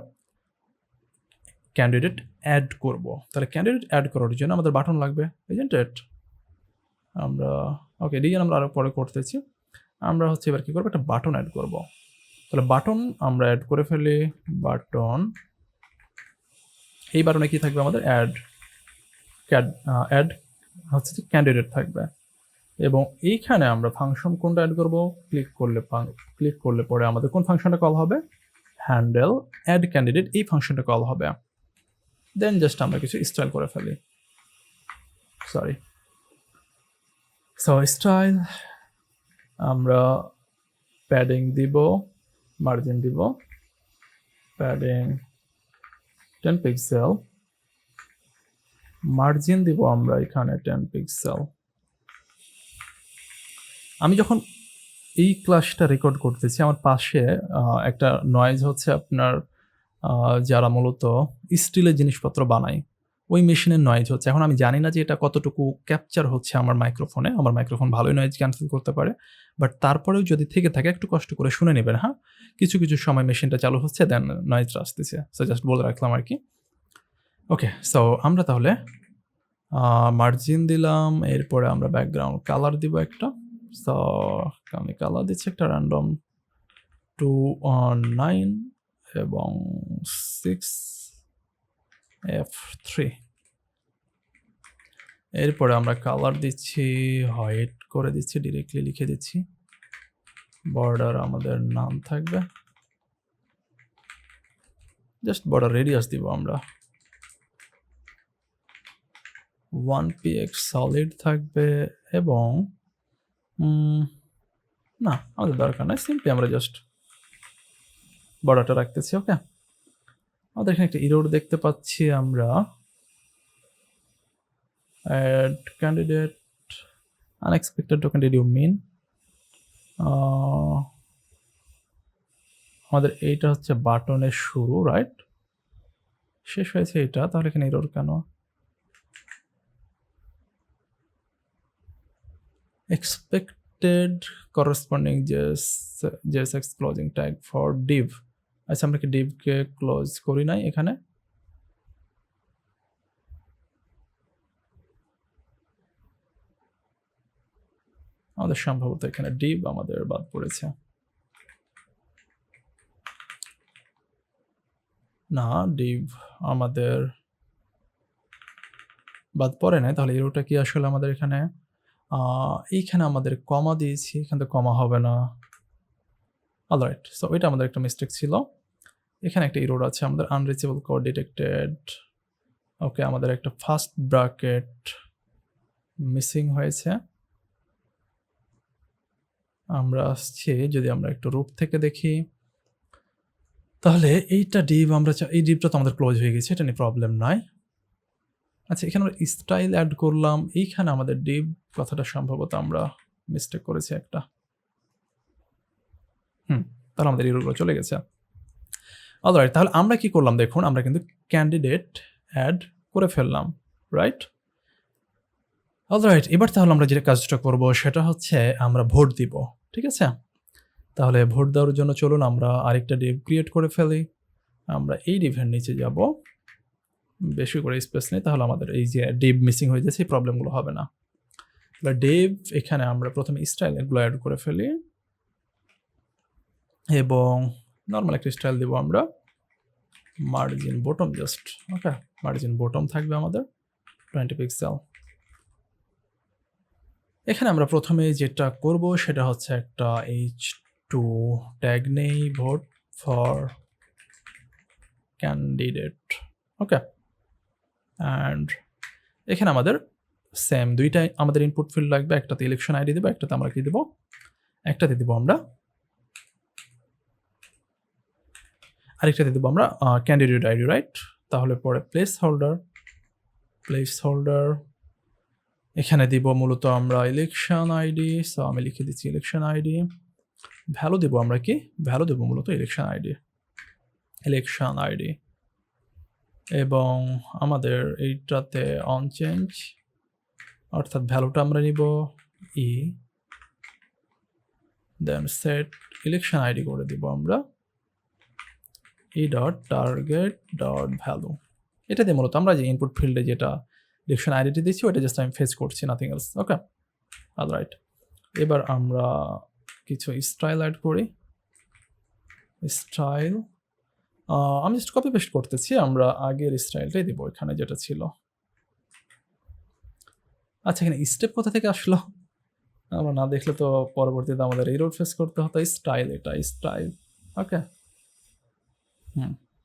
ক্যান্ডিডেট অ্যাড করব। তাহলে ক্যান্ডিডেট অ্যাড করার জন্য আমাদের বাটন লাগবে, ইজন্ট ইট? আমরা ওকে, ডিজাইন আমরা আরো পরে করতেছি। আমরা হচ্ছে এবার কি করব, একটা বাটন অ্যাড করব। তাহলে বাটন আমরা অ্যাড করে ফেলি, বাটন। এই বাটনে কি থাকবে আমাদের, অ্যাড হচ্ছে ক্যান্ডিডেট থাকবে। এবং এইখানে আমরা ফাংশন কোনটা অ্যাড করব, ক্লিক করলে পরে আমাদের কোন ফাংশনটা কল হবে, হ্যান্ডেল অ্যাড ক্যান্ডিডেট, এই ফাংশনটা কল হবে। দেন জাস্ট আমরা কিছু স্টাইল করে ফেলি, সরি। সো স্টাইল আমরা প্যাডিং দিব, মার্জিন দিব, প্যাডিং 10 পিক্সেল, মার্জিন দিব আমরা এখানে 10 পিক্সেল। আমি যখন এই ক্লাসটা রেকর্ড করতেছি, আমার পাশে একটা নয়েজ হচ্ছে আপনার যারা মূলত স্টিলের জিনিসপত্র বানায় ওই মেশিনের নয়েজ হচ্ছে। এখন আমি জানি না যে এটা কতটুকু ক্যাপচার হচ্ছে আমার মাইক্রোফোনে, আমার মাইক্রোফোন ভালোই নয়েজ ক্যান্সেল করতে পারে, বাট তারপরেও যদি থেকে থাকে একটু কষ্ট করে শুনে নেবেন। হ্যাঁ, কিছু কিছু সময় মেশিনটা চালু হচ্ছে, দেন নয়েজটা আসতেছে, সো জাস্ট বলে রাখলাম আর কি। ওকে, সো আমরা তাহলে মার্জিন দিলাম, এরপরে আমরা ব্যাকগ্রাউন্ড কালার দিব একটা। সো আমি কালার দিচ্ছি একটা র্যান্ডম 219 এবং 6F3। এরপরে আমরা কালার দিচ্ছি, হোয়াইট করে দিচ্ছি, ডিরেক্টলি লিখে দিচ্ছি। বর্ডার আমাদের নাম থাকবে, জাস্ট বর্ডার রেডিয়াস দিব আমরা 1px সলিড থাকবে। এবং না, আমাদের দরকার নাই, সিম্পলি আমরা জাস্ট বর্ডারটা রাখতেছি। ওকে, আমাদের এখানে একটা এরর দেখতে পাচ্ছি আমরা, add candidate unexpected token, did you mean? আমাদের এইটা হচ্ছে বাটনের শুরু, রাইট? শেষ হয়েছে এটা, তাহলে এখানে এরর কেন? Expected corresponding JSX closing tag for div। আচ্ছা, আমরা কি ডিভকে ক্লোজ করি নাই এখানে? আমাদের সম্ভবত এখানে div আমাদের বাদ পড়েছে। না, div আমাদের বাদ পড়ে নাই। তাহলে এরোটা কি আসলে আমাদের এখানে এইখানে আমাদের কমা দিয়েছি, এখানে তো কমা হবে না। অলরাইট, সো এটা আমাদের একটা মিস্টেক ছিল। এখানে একটা এরর আছে আমাদের, আনরিচেবল কোড ডিটেক্টেড। ওকে, আমাদের একটা ফার্স্ট ব্র্যাকেট মিসিং হয়েছে। আমরা আসছি, যদি আমরা একটু রূপ থেকে দেখি, তাহলে এইটা ডিভ আমরা এই ডিভটা তো আমাদের ক্লোজ হয়ে গেছে, এটা নিয়ে প্রবলেম নাই। আচ্ছা, এখানে আমরা স্টাইল অ্যাড করলাম, এইখানে আমাদের ডিভ কথাটা সম্ভবত আমরা মিস্টেক করেছি একটা। তাহলে আমাদের এররগুলো চলে গেছে। অলরাইট, তাহলে আমরা কি করলাম দেখুন, আমরা কিন্তু ক্যান্ডিডেট অ্যাড করে ফেললাম, রাইট? অলরাইট, এবার তাহলে আমরা যেটা কাজটা করব সেটা হচ্ছে আমরা ভোট দিব, ঠিক আছে? তাহলে ভোট দেওয়ার জন্য চলুন আমরা আরেকটা ডিভ ক্রিয়েট করে ফেলি। আমরা এই ডিভের নিচে যাব, বেশি করে স্পেস নেই, তাহলে আমাদের এই যে ডিভ মিসিং হয়ে যাচ্ছে এই প্রবলেমগুলো হবে না। তাহলে ডিভ এখানে আমরা প্রথমে স্টাইল এগুলো অ্যাড করে ফেলি এবং নর্মাল একটা স্টাইল দিব আমরা, মার্জিন বটম জাস্ট। ওকে, মার্জিন বটম থাকবে আমাদের 20 পিক্সেল। এখানে আমরা প্রথমে যেটা করব সেটা হচ্ছে একটা H2 ট্যাগ নেই, vote for candidate. Okay, and এখানে আমাদের সেম দুইটাই আমাদের ইনপুট ফিল্ড লাগবে, একটাতে ইলেকশন আইডি দেবো, একটাতে আমরা কি দেবো, একটাতে দেবো আমরা আরেকটাতে দেবো আমরা ক্যান্ডিডেট আইডি, রাইট? তাহলে পরে প্লেস হোল্ডার এখানে দিব মূলত আমরা ইলেকশন আইডি। সো আমি লিখে দিচ্ছি ইলেকশন আইডি। ভ্যালু দেবো আমরা কি, ভ্যালু দেবো মূলত ইলেকশন আইডি এবং আমাদের এইটাতে অন চেঞ্জ, অর্থাৎ ভ্যালুটা আমরা নিব ই, দেন সেট ইলেকশন আইডি করে দিব আমরা e.target.value। এটা দিয়ে মূলত আমরা যে ইনপুট ফিল্ডে যেটা ইলেকশন আইডিটি দিচ্ছি ওটা জাস্ট আমি ফেচ করছি, নাথিং এলস। ওকে, অলরাইট। এবার আমরা কিছু স্টাইল অ্যাড করি। স্টাইল আমি জাস্ট কপি পেস্ট করতেছি, আমরা আগের স্টাইলটাই দিব এখানে যেটা ছিল। আচ্ছা, এখানে স্টেপ কোথা থেকে আসলো আমরা না দেখলে তো পরবর্তীতে আমাদের এরর ফেস করতে হতো। স্টাইল, এটা স্টাইল। ওকে,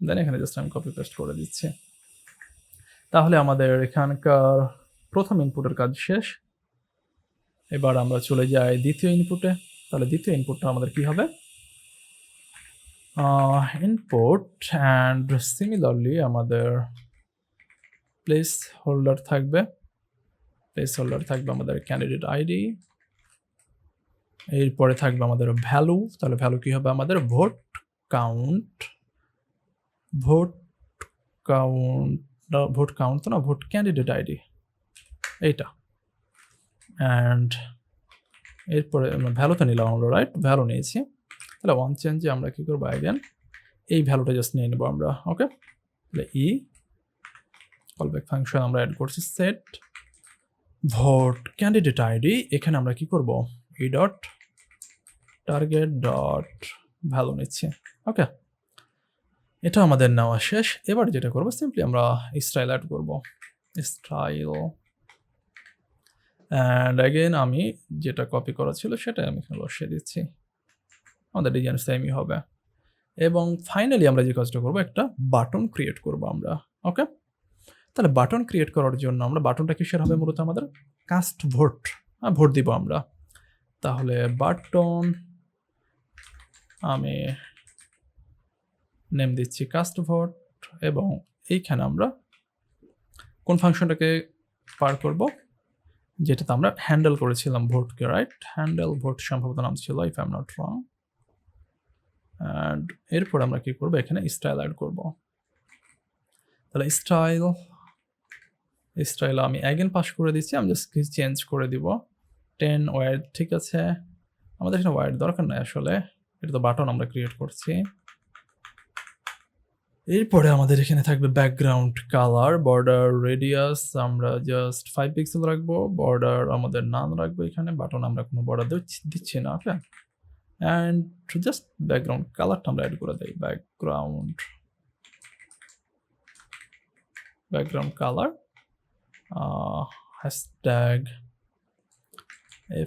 দেন এখানে জাস্ট আমি কপি পেস্ট করে দিচ্ছি। তাহলে আমাদের এখানকার প্রথম ইনপুটের কাজ শেষ। এবার আমরা চলে যাই দ্বিতীয় ইনপুটে। তাহলে দ্বিতীয় ইনপুটটা আমাদের কি হবে, ইনপুট অ্যান্ড সিমিলারলি আমাদের প্লেস হোল্ডার থাকবে আমাদের ক্যান্ডিডেট আইডি। এরপরে থাকবে আমাদের ভ্যালু। তাহলে ভ্যালু কি হবে আমাদের ভোট কাউন্ট তো না, ভোট ক্যান্ডিডেট আইডি এইটা। অ্যান্ড এরপরে ভ্যালু তো নিলাম আমরা, রাইট? ভ্যালু নিয়েছি। তাহলে ওয়ান চেঞ্জে আমরা কি করবো, অ্যাগেন এই ভ্যালুটা জাস্ট নিয়ে নেবো আমরা। ওকে, তাহলে কলব্যাক ফাংশন আমরা অ্যাড করছি সেট ভোট ক্যান্ডিডেট আইডি। এখানে আমরা কি করব, e.target.value নিচ্ছি। ওকে, এটা আমাদের নেওয়া শেষ। এবার যেটা করবো, সিম্পলি আমরা স্টাইল অ্যাড করবো, স্টাইল। অ্যান্ড অ্যাগেন আমি যেটা কপি করা ছিল সেটাই আমি এখানে বসিয়ে দিচ্ছি, আমাদের ডিজাইন সেমই হবে। এবং ফাইনালি আমরা যে কাজটা করবো, একটা বাটন ক্রিয়েট করবো আমরা। ওকে, তাহলে বাটন ক্রিয়েট করার জন্য আমরা বাটনটা কিসের হবে, মূলত আমাদের কাস্ট ভোট দিব আমরা। তাহলে বাটন আমি নেম দিচ্ছি কাস্ট ভোট, এবং এইখানে আমরা কোন ফাংশনটাকে পার করব, যেটাতে আমরা হ্যান্ডেল করেছিলাম ভোটকে, রাইট? হ্যান্ডেল ভোট সম্ভবত নাম ছিল, if I am not wrong. And এরপর আমরা কি করবো, এখানে স্টাইল অ্যাড করব। তাহলে স্টাইল আমি অ্যাগেন পাস করে দিচ্ছি, আমি জাস্ট চেঞ্জ করে দিব 10 ওয়াইড। ঠিক আছে, আমাদের এখানে ওয়াইড দরকার নাই আসলে, এটা তো বাটন আমরা ক্রিয়েট করছি। এরপরে আমাদের এখানে থাকবে ব্যাকগ্রাউন্ড কালার, বর্ডার রেডিয়াস আমরা জাস্ট 5 পিক্সেল রাখবো, বর্ডার আমাদের নান রাখবো এখানে, বাটন আমরা কোনো বর্ডার দিচ্ছি না। ওকে, অ্যান্ড জাস্ট ব্যাকগ্রাউন্ড কালারটা আমরা অ্যাড করে দিই, background colour hashtag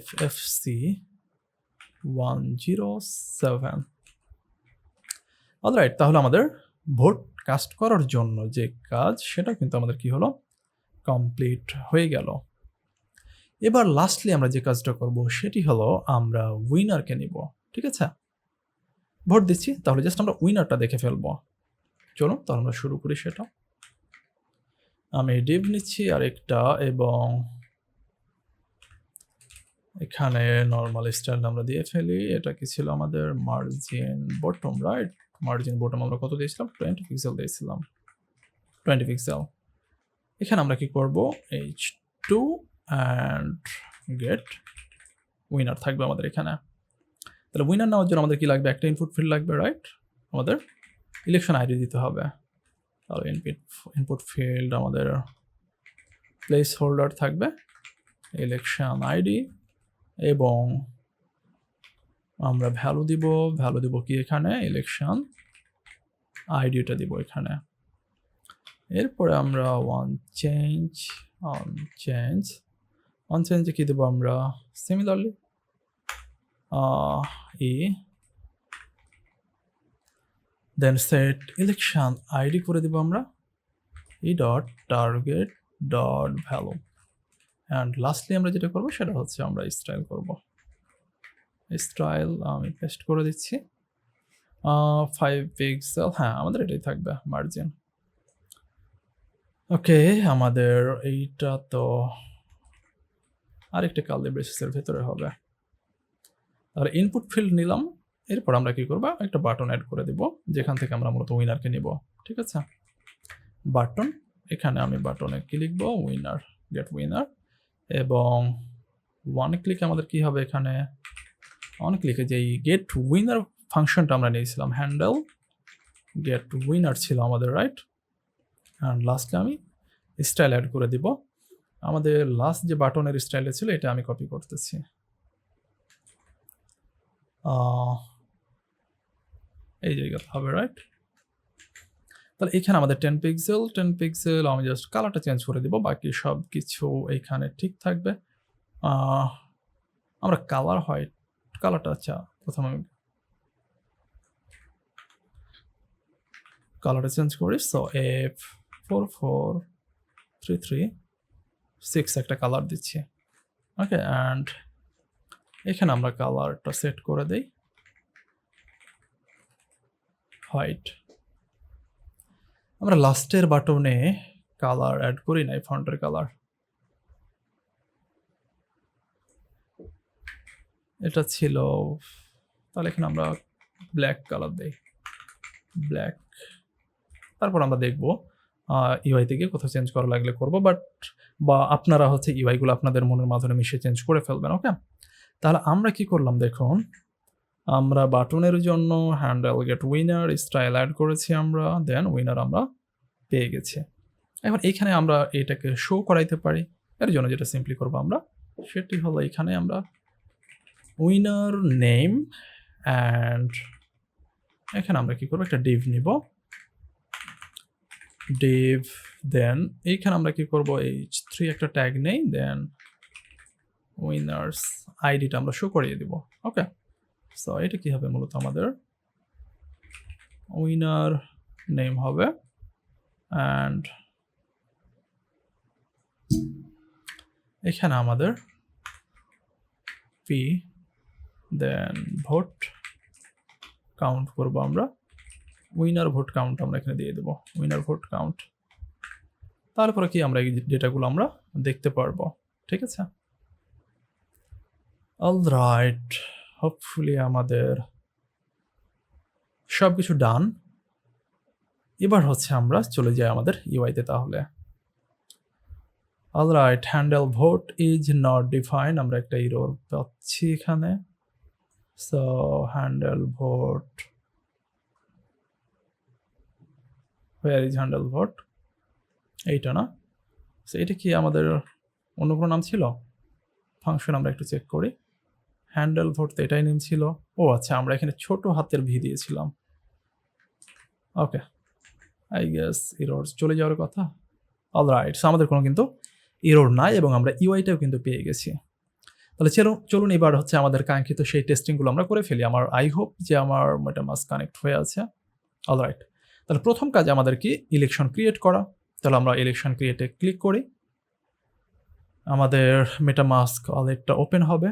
FFC107। Alright, তাহলে আমাদের ভোট কাস্ট করার জন্য যে কাজ সেটা কিন্তু আমাদের কি হলো, কমপ্লিট হয়ে গেল। এবার লাস্টলি আমরা যে কাজটা করব সেটি হলো আমরা উইনারকে নিব। ঠিক আছে, ভোট দিচ্ছি, তাহলে জাস্ট আমরা উইনারটা দেখে ফেলবো। চলো তাহলে আমরা শুরু করি সেটা। আমি ডিভ নিচ্ছি আরেকটা, এবং এখানে নর্মাল স্টাইল আমরা দিয়ে ফেলি। এটা কি ছিল আমাদের margin bottom, right? Margin bottom আমরা কত দিয়েছিলাম, 20 পিক্সেল দিয়েছিলাম, 20 পিক্সেল। এখানে আমরা কি করব, H2 অ্যান্ড গেট উইনার থাকবে আমাদের এখানে। তাহলে উইনার নেওয়ার জন্য আমাদের কি লাগবে, একটা ইনপুট ফিল্ড লাগবে, রাইট? আমাদের ইলেকশন আইডি দিতে হবে। তাহলে ইনপুট ফিল্ড আমাদের প্লেস হোল্ডার থাকবে ইলেকশন আইডি, এবং আমরা ভ্যালু দিব কি এখানে, ইলেকশন আইডিটা দিব এখানে। এরপরে আমরা অন চেঞ্জে কি দেবো আমরা, সিমিলারলি দেন সেট ইলেকশন আইডি করে দিব আমরা ই dot target dot value and lastly আমরা যেটা করবো সেটা হচ্ছে আমরা স্টাইল করব। স্টাইল আমি পেস্ট করে দিচ্ছি 5 পিক্সেল, হ্যাঁ আমাদের এটাই থাকবে মার্জিন। ওকে, আমাদের এইটা তো আরেকটা কার্লি ব্রেসেসের ভেতরে হবে। তাহলে ইনপুট ফিল্ড নিলাম, এরপর আমরা কি করব, একটা বাটন অ্যাড করে দিব যেখান থেকে আমরা মূলত উইনারকে নিব। ঠিক আছে, বাটন, এখানে আমি বাটনে কি লিখবো, উইনার, গেট উইনার, এবং ওয়ান ক্লিক আমাদের কি হবে, এখানে ওয়ান ক্লিকে যেই গেট উইনার ফাংশনটা আমরা নিয়েছিলাম, হ্যান্ডেল গেট উইনার ছিল আমাদের, রাইট। অ্যান্ড লাস্টে আমি স্টাইল অ্যাড করে দিব। আমাদের লাস্ট যে বাটনের স্টাইলে ছিল এটা আমি কপি করতেছি। এই জায়গাতে হবে, রাইট। তাহলে এখানে আমাদের 10 পিক্সেল আমি জাস্ট কালারটা চেঞ্জ করে দিব, বাকি সব কিছু এইখানে ঠিক থাকবে। আমরা কালার হোয়াইট কালারটা, আচ্ছা প্রথমে আমি কালারটা চেঞ্জ করি। সো F4433 একটা কালার দিচ্ছি। ওকে, অ্যান্ড এখানে আমরা কালারটা সেট করে দেই হোয়াইট। আমরা লাস্টের বাটনে কালার অ্যাড করি নাই, ফন্টের কালার, এটা ছিল, তাহলে এখানে আমরা ব্ল্যাক কালার দেই, ব্ল্যাক। তারপর আমরা দেখব ইউআই থেকে কোথাও চেঞ্জ করা লাগলে করব, বা আপনারা হচ্ছে ইউআইগুলো আপনাদের মনের মাধ্যমে মিশিয়ে চেঞ্জ করে ফেলবেন। ওকে, তাহলে আমরা কি করলাম দেখুন, আমরা বাটনের জন্য handle get winner style add করেছি আমরা, দেন উইনার আমরা পেয়ে গেছি। এখন এইখানে আমরা এটাকে শো করাইতে পারি, এর জন্য যেটা সিম্পলি করবো আমরা সেটি হলো এখানে আমরা উইনার নেম, অ্যান্ড এখানে আমরা কি করবো, একটা ডিভ নিব, ডিভ, দেন এইখানে আমরা কি করবো, h3 একটা ট্যাগ নেই, দেন উইনার্স আইডিটা আমরা শো করিয়ে দিব। ওকে, সো এটা কি হবে, মূলত আমাদের উইনার নেম হবে, অ্যান্ড এখানে আমাদের পি, দেন ভোট কাউন্ট করব আমরা, উইনার ভোট কাউন্ট আমরা এখানে দিয়ে দেবো, উইনার ভোট কাউন্ট। তারপরে কি আমরা এই ডেটাগুলো আমরা দেখতে পারবো। ঠিক আছে, অলরাইট, হোপফুলি আমাদের সব কিছু ডান। এবার হচ্ছে আমরা চলে যাই আমাদের ইউআইতে। তাহলে alright, handle vote is not defined, আমরা একটা এরর পাচ্ছি এখানে। So handle vote, where is handle vote, এইটা না, সো এটা কি আমাদের অন্য কোনো নাম ছিল, ফাংশন আমরা একটু চেক করি, হ্যান্ডেল ভোট তো এটাই নেম ছিল। ও আচ্ছা, আমরা এখানে ছোট হাতের ভি দিয়েছিলাম। ওকে, আই গেস এরর চলে যাওয়ার কথা। অলরাইট, সো আমাদের কোনো কিন্তু এরর নাই এবং আমরা ইউআইটাও কিন্তু পেয়ে গেছি। তাহলে চলুন এবার হচ্ছে আমাদের কাঙ্ক্ষিত সেই টেস্টিংগুলো আমরা করে ফেলি। আমার আই হোপ যে আমার মেটামাস্ক কানেক্ট হয়ে আছে। অলরাইট, তাহলে প্রথম কাজ আমাদের কি, ইলেকশন ক্রিয়েট করা। তাহলে আমরা ইলেকশন ক্রিয়েটে ক্লিক করি, আমাদের মেটামাস্ক ওয়ালেটটা ওপেন হবে।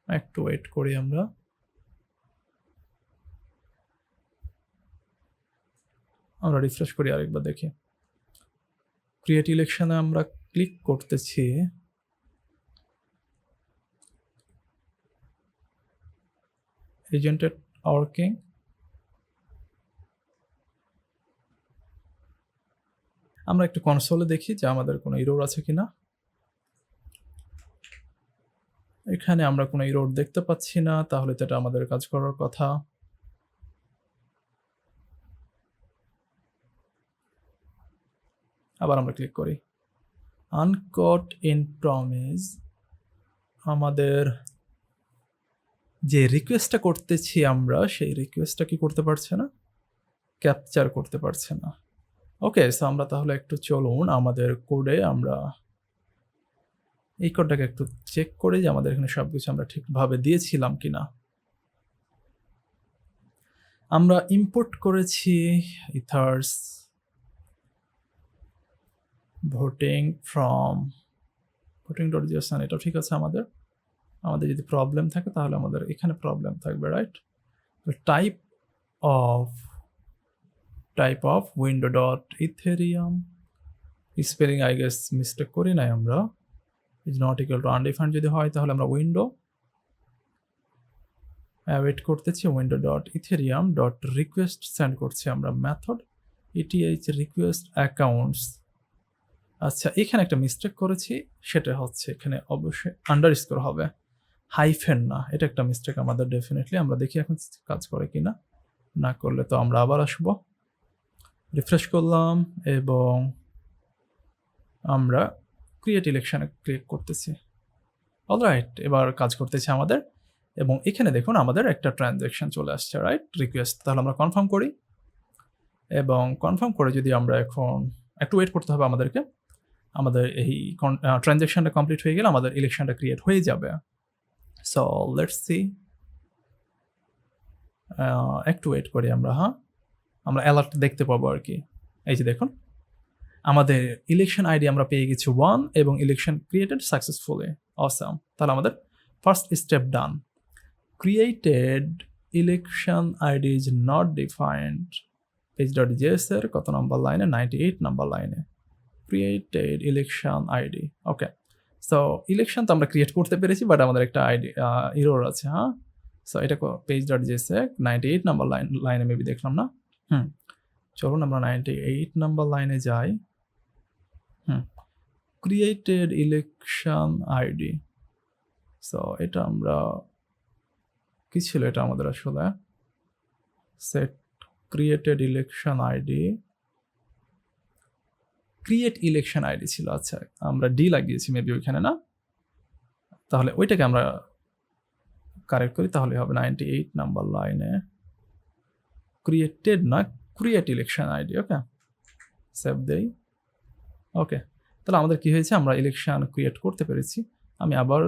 একটু ওয়েট করি আমরা। রিফ্রেশ করি আরেকবার দেখি। ক্রিয়েট ইলেকশনে আমরা ক্লিক করতেছি, এজেন্টেড ওয়ার্কিং। আমরা একটু কনসোলে দেখি যে আমাদের কোনো এরর আছে কিনা। এখানে আমরা কোনো এরর দেখতে পাচ্ছি না, তাহলে তো এটা আমাদের কাজ করার কথা। আবার আমরা ক্লিক করি, আনকট ইন প্রমিস। আমাদের যে রিকোয়েস্টটা করতেছি আমরা, সেই রিকোয়েস্টটা কি করতে পারছে না, ক্যাপচার করতে পারছে না। ওকে, সো আমরা তাহলে একটু চলুন আমাদের কোডে আমরা এই কোডটাকে একটু চেক করি যে আমাদের এখানে সবকিছু আমরা ঠিকভাবে দিয়েছিলাম কিনা। আমরা ইম্পোর্ট করেছি ইথার্স ভোটিং ফ্রম voting.json, এটাও ঠিক আছে। আমাদের যদি প্রবলেম থাকে তাহলে আমাদের এখানে প্রবলেম থাকবে, right? Type of window.ethereum, spelling I guess mistake করি নাই আমরা, is not equal to undefined যদি হয় তাহলে আমরা উইন্ডো ওয়েট করতেছি, window.ethereum.request সেন্ড করছি আমরা মেথড ETH request accounts। আচ্ছা, এখানে একটা মিস্টেক করেছি, সেটা হচ্ছে এখানে অবশ্যই আন্ডারস্কোর হবে, হাইফেন না। এটা একটা মিস্টেক আমাদের ডেফিনেটলি। আমরা দেখি এখন কাজ করে কিনা, না করলে তো আমরা আবার আসবো। রিফ্রেশ করলাম এবং আমরা ক্রিয়েট ইলেকশনে ক্লিক করতেছি। অলরাইট, এবার কাজ করতেছে আমাদের, এবং এখানে দেখুন আমাদের একটা ট্রানজ্যাকশন চলে আসছে, রাইট? রিকোয়েস্ট। তাহলে আমরা কনফার্ম করি, এবং কনফার্ম করে যদি আমরা এখন একটু ওয়েট করতে হবে আমাদেরকে, আমাদের এই ট্রানজ্যাকশনটা কমপ্লিট হয়ে গেলে আমাদের ইলেকশনটা ক্রিয়েট হয়ে যাবে। সো লেটস সি, একটু ওয়েট করি আমরা। আমরা অ্যালার্ট দেখতে পাবো আর কি। এই যে দেখুন আমাদের ইলেকশন আইডি আমরা পেয়ে গেছি 1 এবং ইলেকশন ক্রিয়েটেড সাকসেসফুলি। অসাম। তাহলে আমাদের first step done. Created election ID is not defined, page.js এর কত নাম্বার লাইনে? 98 নাম্বার লাইনে ক্রিয়েটেড ইলেকশন আইডি। ওকে, সো ইলেকশন তো আমরা ক্রিয়েট করতে পেরেছি, বাট আমাদের একটা আইডি এরর আছে। সো এটা page.js এ 98 নাম্বার লাইনে মেবি দেখলাম না। চলুন আমরা 98 নাম্বার লাইনে যাই। Created election ID. সো এটা আমরা কি ছিল এটা আমাদের আসলে? Set created election ID, create election ID ছিল। আচ্ছা, আমরা ডি লাগিয়েছি মেবি ওইখানে, না? তাহলে ওইটাকে আমরা কারেক্ট করি, তাহলে হবে 98 নাম্বার লাইনে ক্রিয়েটেড না, ক্রিয়েট ইলেকশন আইডি। ওকে, সেভ দেই। ওকে, তাহলে আমাদের কি হয়েছে? আমরা ইলেকশন ক্রিয়েট করতে পেরেছি। আমি আবার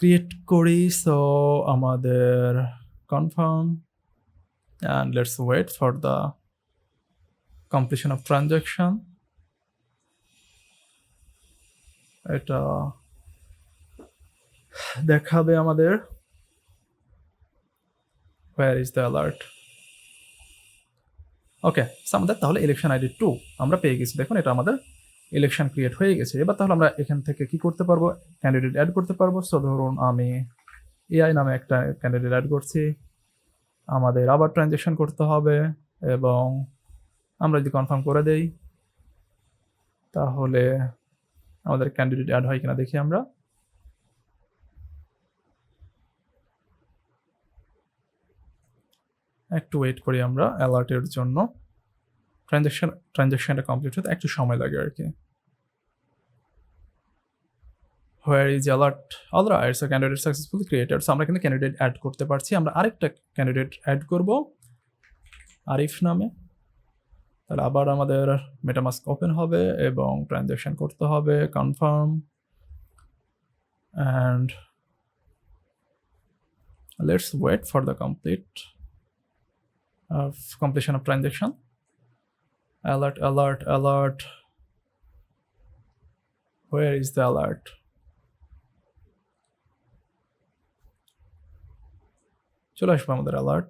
ক্রিয়েট করি। সো আমাদের confirm, and let's wait for the completion of transaction. এটা দেখাবে আমাদের where is the alert. ওকে, আমাদের তাহলে ইলেকশন আইডি 2 আমরা পেয়ে গেছি। দেখুন এটা আমাদের ইলেকশন ক্রিয়েট হয়ে গেছে। এবার তাহলে আমরা এখান থেকে কি করতে পারবো? ক্যান্ডিডেট অ্যাড করতে পারবো। সো ধরুন আমি এআই নামে একটা ক্যান্ডিডেট অ্যাড করছি। আমাদের আবার ট্রানজ্যাকশন করতে হবে, এবং আমরা যদি কনফার্ম করে দেই তাহলে আমাদের ক্যান্ডিডেট অ্যাড হয় কিনা দেখি আমরা। একটু ওয়েট করি আমরা অ্যালার্টের জন্য। ট্রানজ্যাকশনটা কমপ্লিট হতে একটু সময় লাগে আর কি। Where is alert? Alright, so candidate successfully created. So আমরা কিন্তু ক্যান্ডিডেট অ্যাড করতে পারছি। আমরা আরেকটা ক্যান্ডিডেট অ্যাড করব আরিফ নামে। তাহলে আবার আমাদের মেটামাস্ক ওপেন হবে এবং ট্রানজ্যাকশন করতে হবে, confirm, and let's wait for the completion of transaction. Alert, alert, alert. Where is the alert? চলে আসবে আমাদের অ্যালার্ট।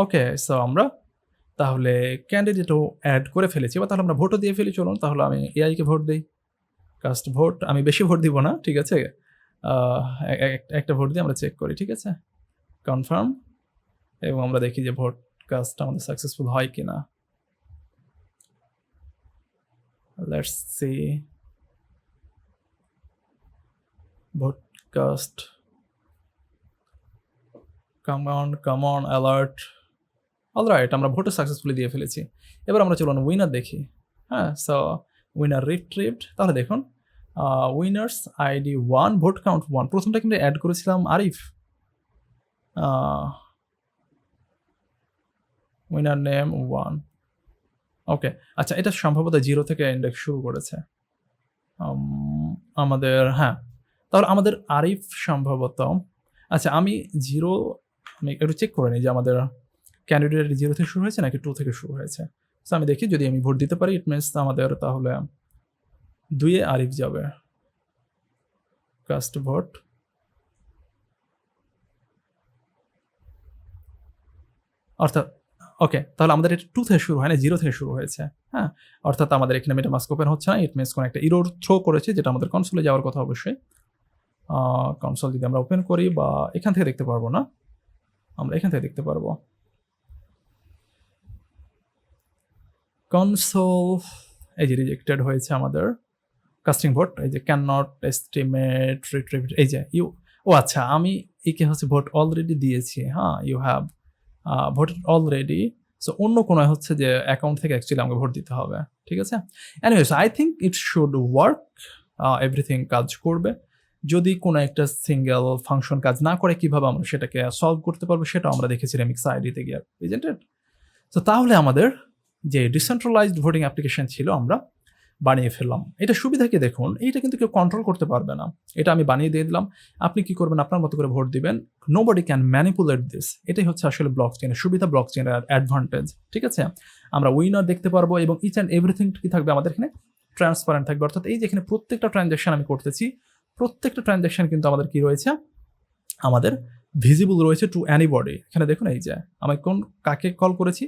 ওকে, সো আমরা তাহলে ক্যান্ডিডেটও অ্যাড করে ফেলেছি। এবার তাহলে আমরা ভোটও দিয়ে ফেলি। চলুন তাহলে আমি এআইকে ভোট দিই। Cast vote. আমি বেশি ভোট দিব না, ঠিক আছে? একটা ভোট দিয়ে আমরা চেক করি, ঠিক আছে? কনফার্ম, এবং আমরা দেখি যে ভোট কাস্ট আমাদের সাকসেসফুল হয় কিনা। Let's see vote cast. Come on alert. Alright, আমরা ভোটও সাকসেসফুলি দিয়ে ফেলেছি। এবার আমরা চলুন উইনার দেখি। So winner retrieved. তাহলে দেখুন উইনার্স আইডি 1, ভোট কাউন্ট 1। প্রথমটা কিন্তু অ্যাড করেছিলাম আরিফ। উইনার নেম 1, ওকে, আচ্ছা এটা সম্ভবত 0 থেকে ইন্ডেক্স শুরু করেছে। আমাদের হ্যাঁ, তাহলে আমাদের আরিফ সম্ভবত আচ্ছা আমি 0 আমি একটু চেক করে নিই যে আমাদের ক্যান্ডিডেট 0 থেকে শুরু হয়েছে নাকি 2 থেকে শুরু হয়েছে। সো আমি দেখি যদি আমি ভোট দিতে পারি ইট মিনস আমাদের তাহলে 2 এ আরিফ যাবে। Cast vote. অর্থাৎ ওকে, তাহলে আমাদের এটা 2 থেকে শুরু হয় না, 0 থেকে শুরু হয়েছে। হ্যাঁ? অর্থাৎ আমাদের এখানে মেটামাস্ক ওপেন হচ্ছে না। ইট মিনস কোনো একটা এরর থ্রো করেছে যেটা আমাদের কনসোলে যাওয়ার কথা অবশ্যই। কনসোল যদি আমরা ওপেন করি বা এখান থেকে দেখতে পারবো না। আমরা এখান থেকে দেখতে পারবো। কনসোল এই যে রিজেক্টেড হয়েছে আমাদের কাস্টিং ভোট। এই যে ক্যান নট এস্টিমেট রিট্রিভ এই যে ও আচ্ছা আমি একে হচ্ছে ভোট অলরেডি দিয়েছি। হ্যাঁ, you have voted already. So অন্য কোনো হচ্ছে যে অ্যাকাউন্ট থেকে অ্যাকচুয়ালি আমাকে ভোট দিতে হবে। ঠিক আছে? Anyways I think it should work. Everything কাজ করবে। যদি কোনো একটা সিঙ্গেল ফাংশন কাজ না করে কিভাবে আমরা সেটাকে সলভ করতে পারবো সেটাও আমরা দেখেছি রেমিক্স আইডিতে গিয়ে। Isn't it? সো তাহলে আমাদের যে ডিসেন্ট্রালাইজড ভোটিং অ্যাপ্লিকেশন ছিল আমরা বানিয়ে ফেললাম। এটা সুবিধা কি দেখুন, এইটা কিন্তু কেউ কন্ট্রোল করতে পারবে না। এটা আমি বানিয়ে দিয়ে দিলাম। আপনি কি করবেন? আপনার মতো করে ভোট দিবেন। Nobody can manipulate this. এটাই হচ্ছে আসলে ব্লকচেইনের সুবিধা, ব্লকচেইনের অ্যাডভান্টেজ। ঠিক আছে? আমরা উইনার দেখতে পারবো এবং ইচ অ্যান্ড এভরিথিং কি থাকবে আমাদের এখানে ট্রান্সপারেন্ট থাকবে। অর্থাৎ এই যে এখানে প্রত্যেকটা ট্রানজাকশন আমি করতেছি, প্রত্যেকটা ট্রানজাকশন কিন্তু আমাদের কি রয়েছে? আমাদের ভিজিবল রয়েছে টু এনিবডি। এখানে দেখুন এই যে আমি কাকে কল করেছি?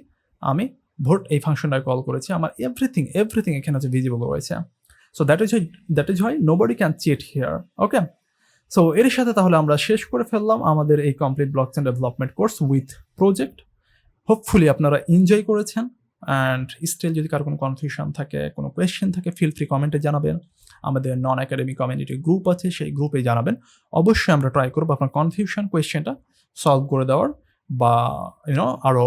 আমি ভোট এই ফাংশনটায় কল করেছি। আমার এভরিথিং এখানে হচ্ছে ভিজিবল রয়েছে। So that is why nobody can cheat here. Okay? So এর সাথে তাহলে আমরা শেষ করে ফেললাম আমাদের এই complete blockchain development course with project. Hopefully আপনারা এনজয় করেছেন। অ্যান্ড স্টিল যদি কারো কোনো কনফিউশন থাকে, কোনো কোয়েশ্চেন থাকে, ফিল ফ্রি কমেন্টে জানাবেন। আমাদের নন একাডেমিক কমিউনিটি গ্রুপ আছে, সেই গ্রুপে জানাবেন। অবশ্যই আমরা ট্রাই করবো আপনার কনফিউশন কোয়েশ্চেনটা সলভ করে দেওয়ার বা আরও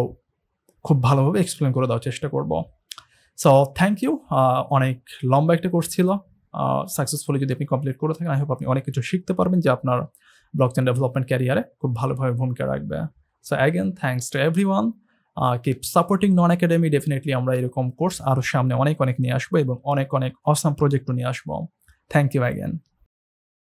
খুব ভালোভাবে এক্সপ্লেন করে দেওয়ার চেষ্টা করব। So thank you. অনেক লম্বা একটা কোর্স ছিল। সাকসেসফুলি যদি আপনি কমপ্লিট করে থাকেন, আই হোপ আপনি অনেক কিছু শিখতে পারবেন যে আপনার ব্লকচেইন ডেভেলপমেন্ট ক্যারিয়ারে খুব ভালোভাবে ভূমিকা রাখবে। So again thanks to everyone. Keep supporting non academy. Definitely আমরা এরকম কোর্স আরও সামনে অনেক নিয়ে আসবো এবং অনেক অসাম প্রজেক্টও নিয়ে আসবো। Thank you again.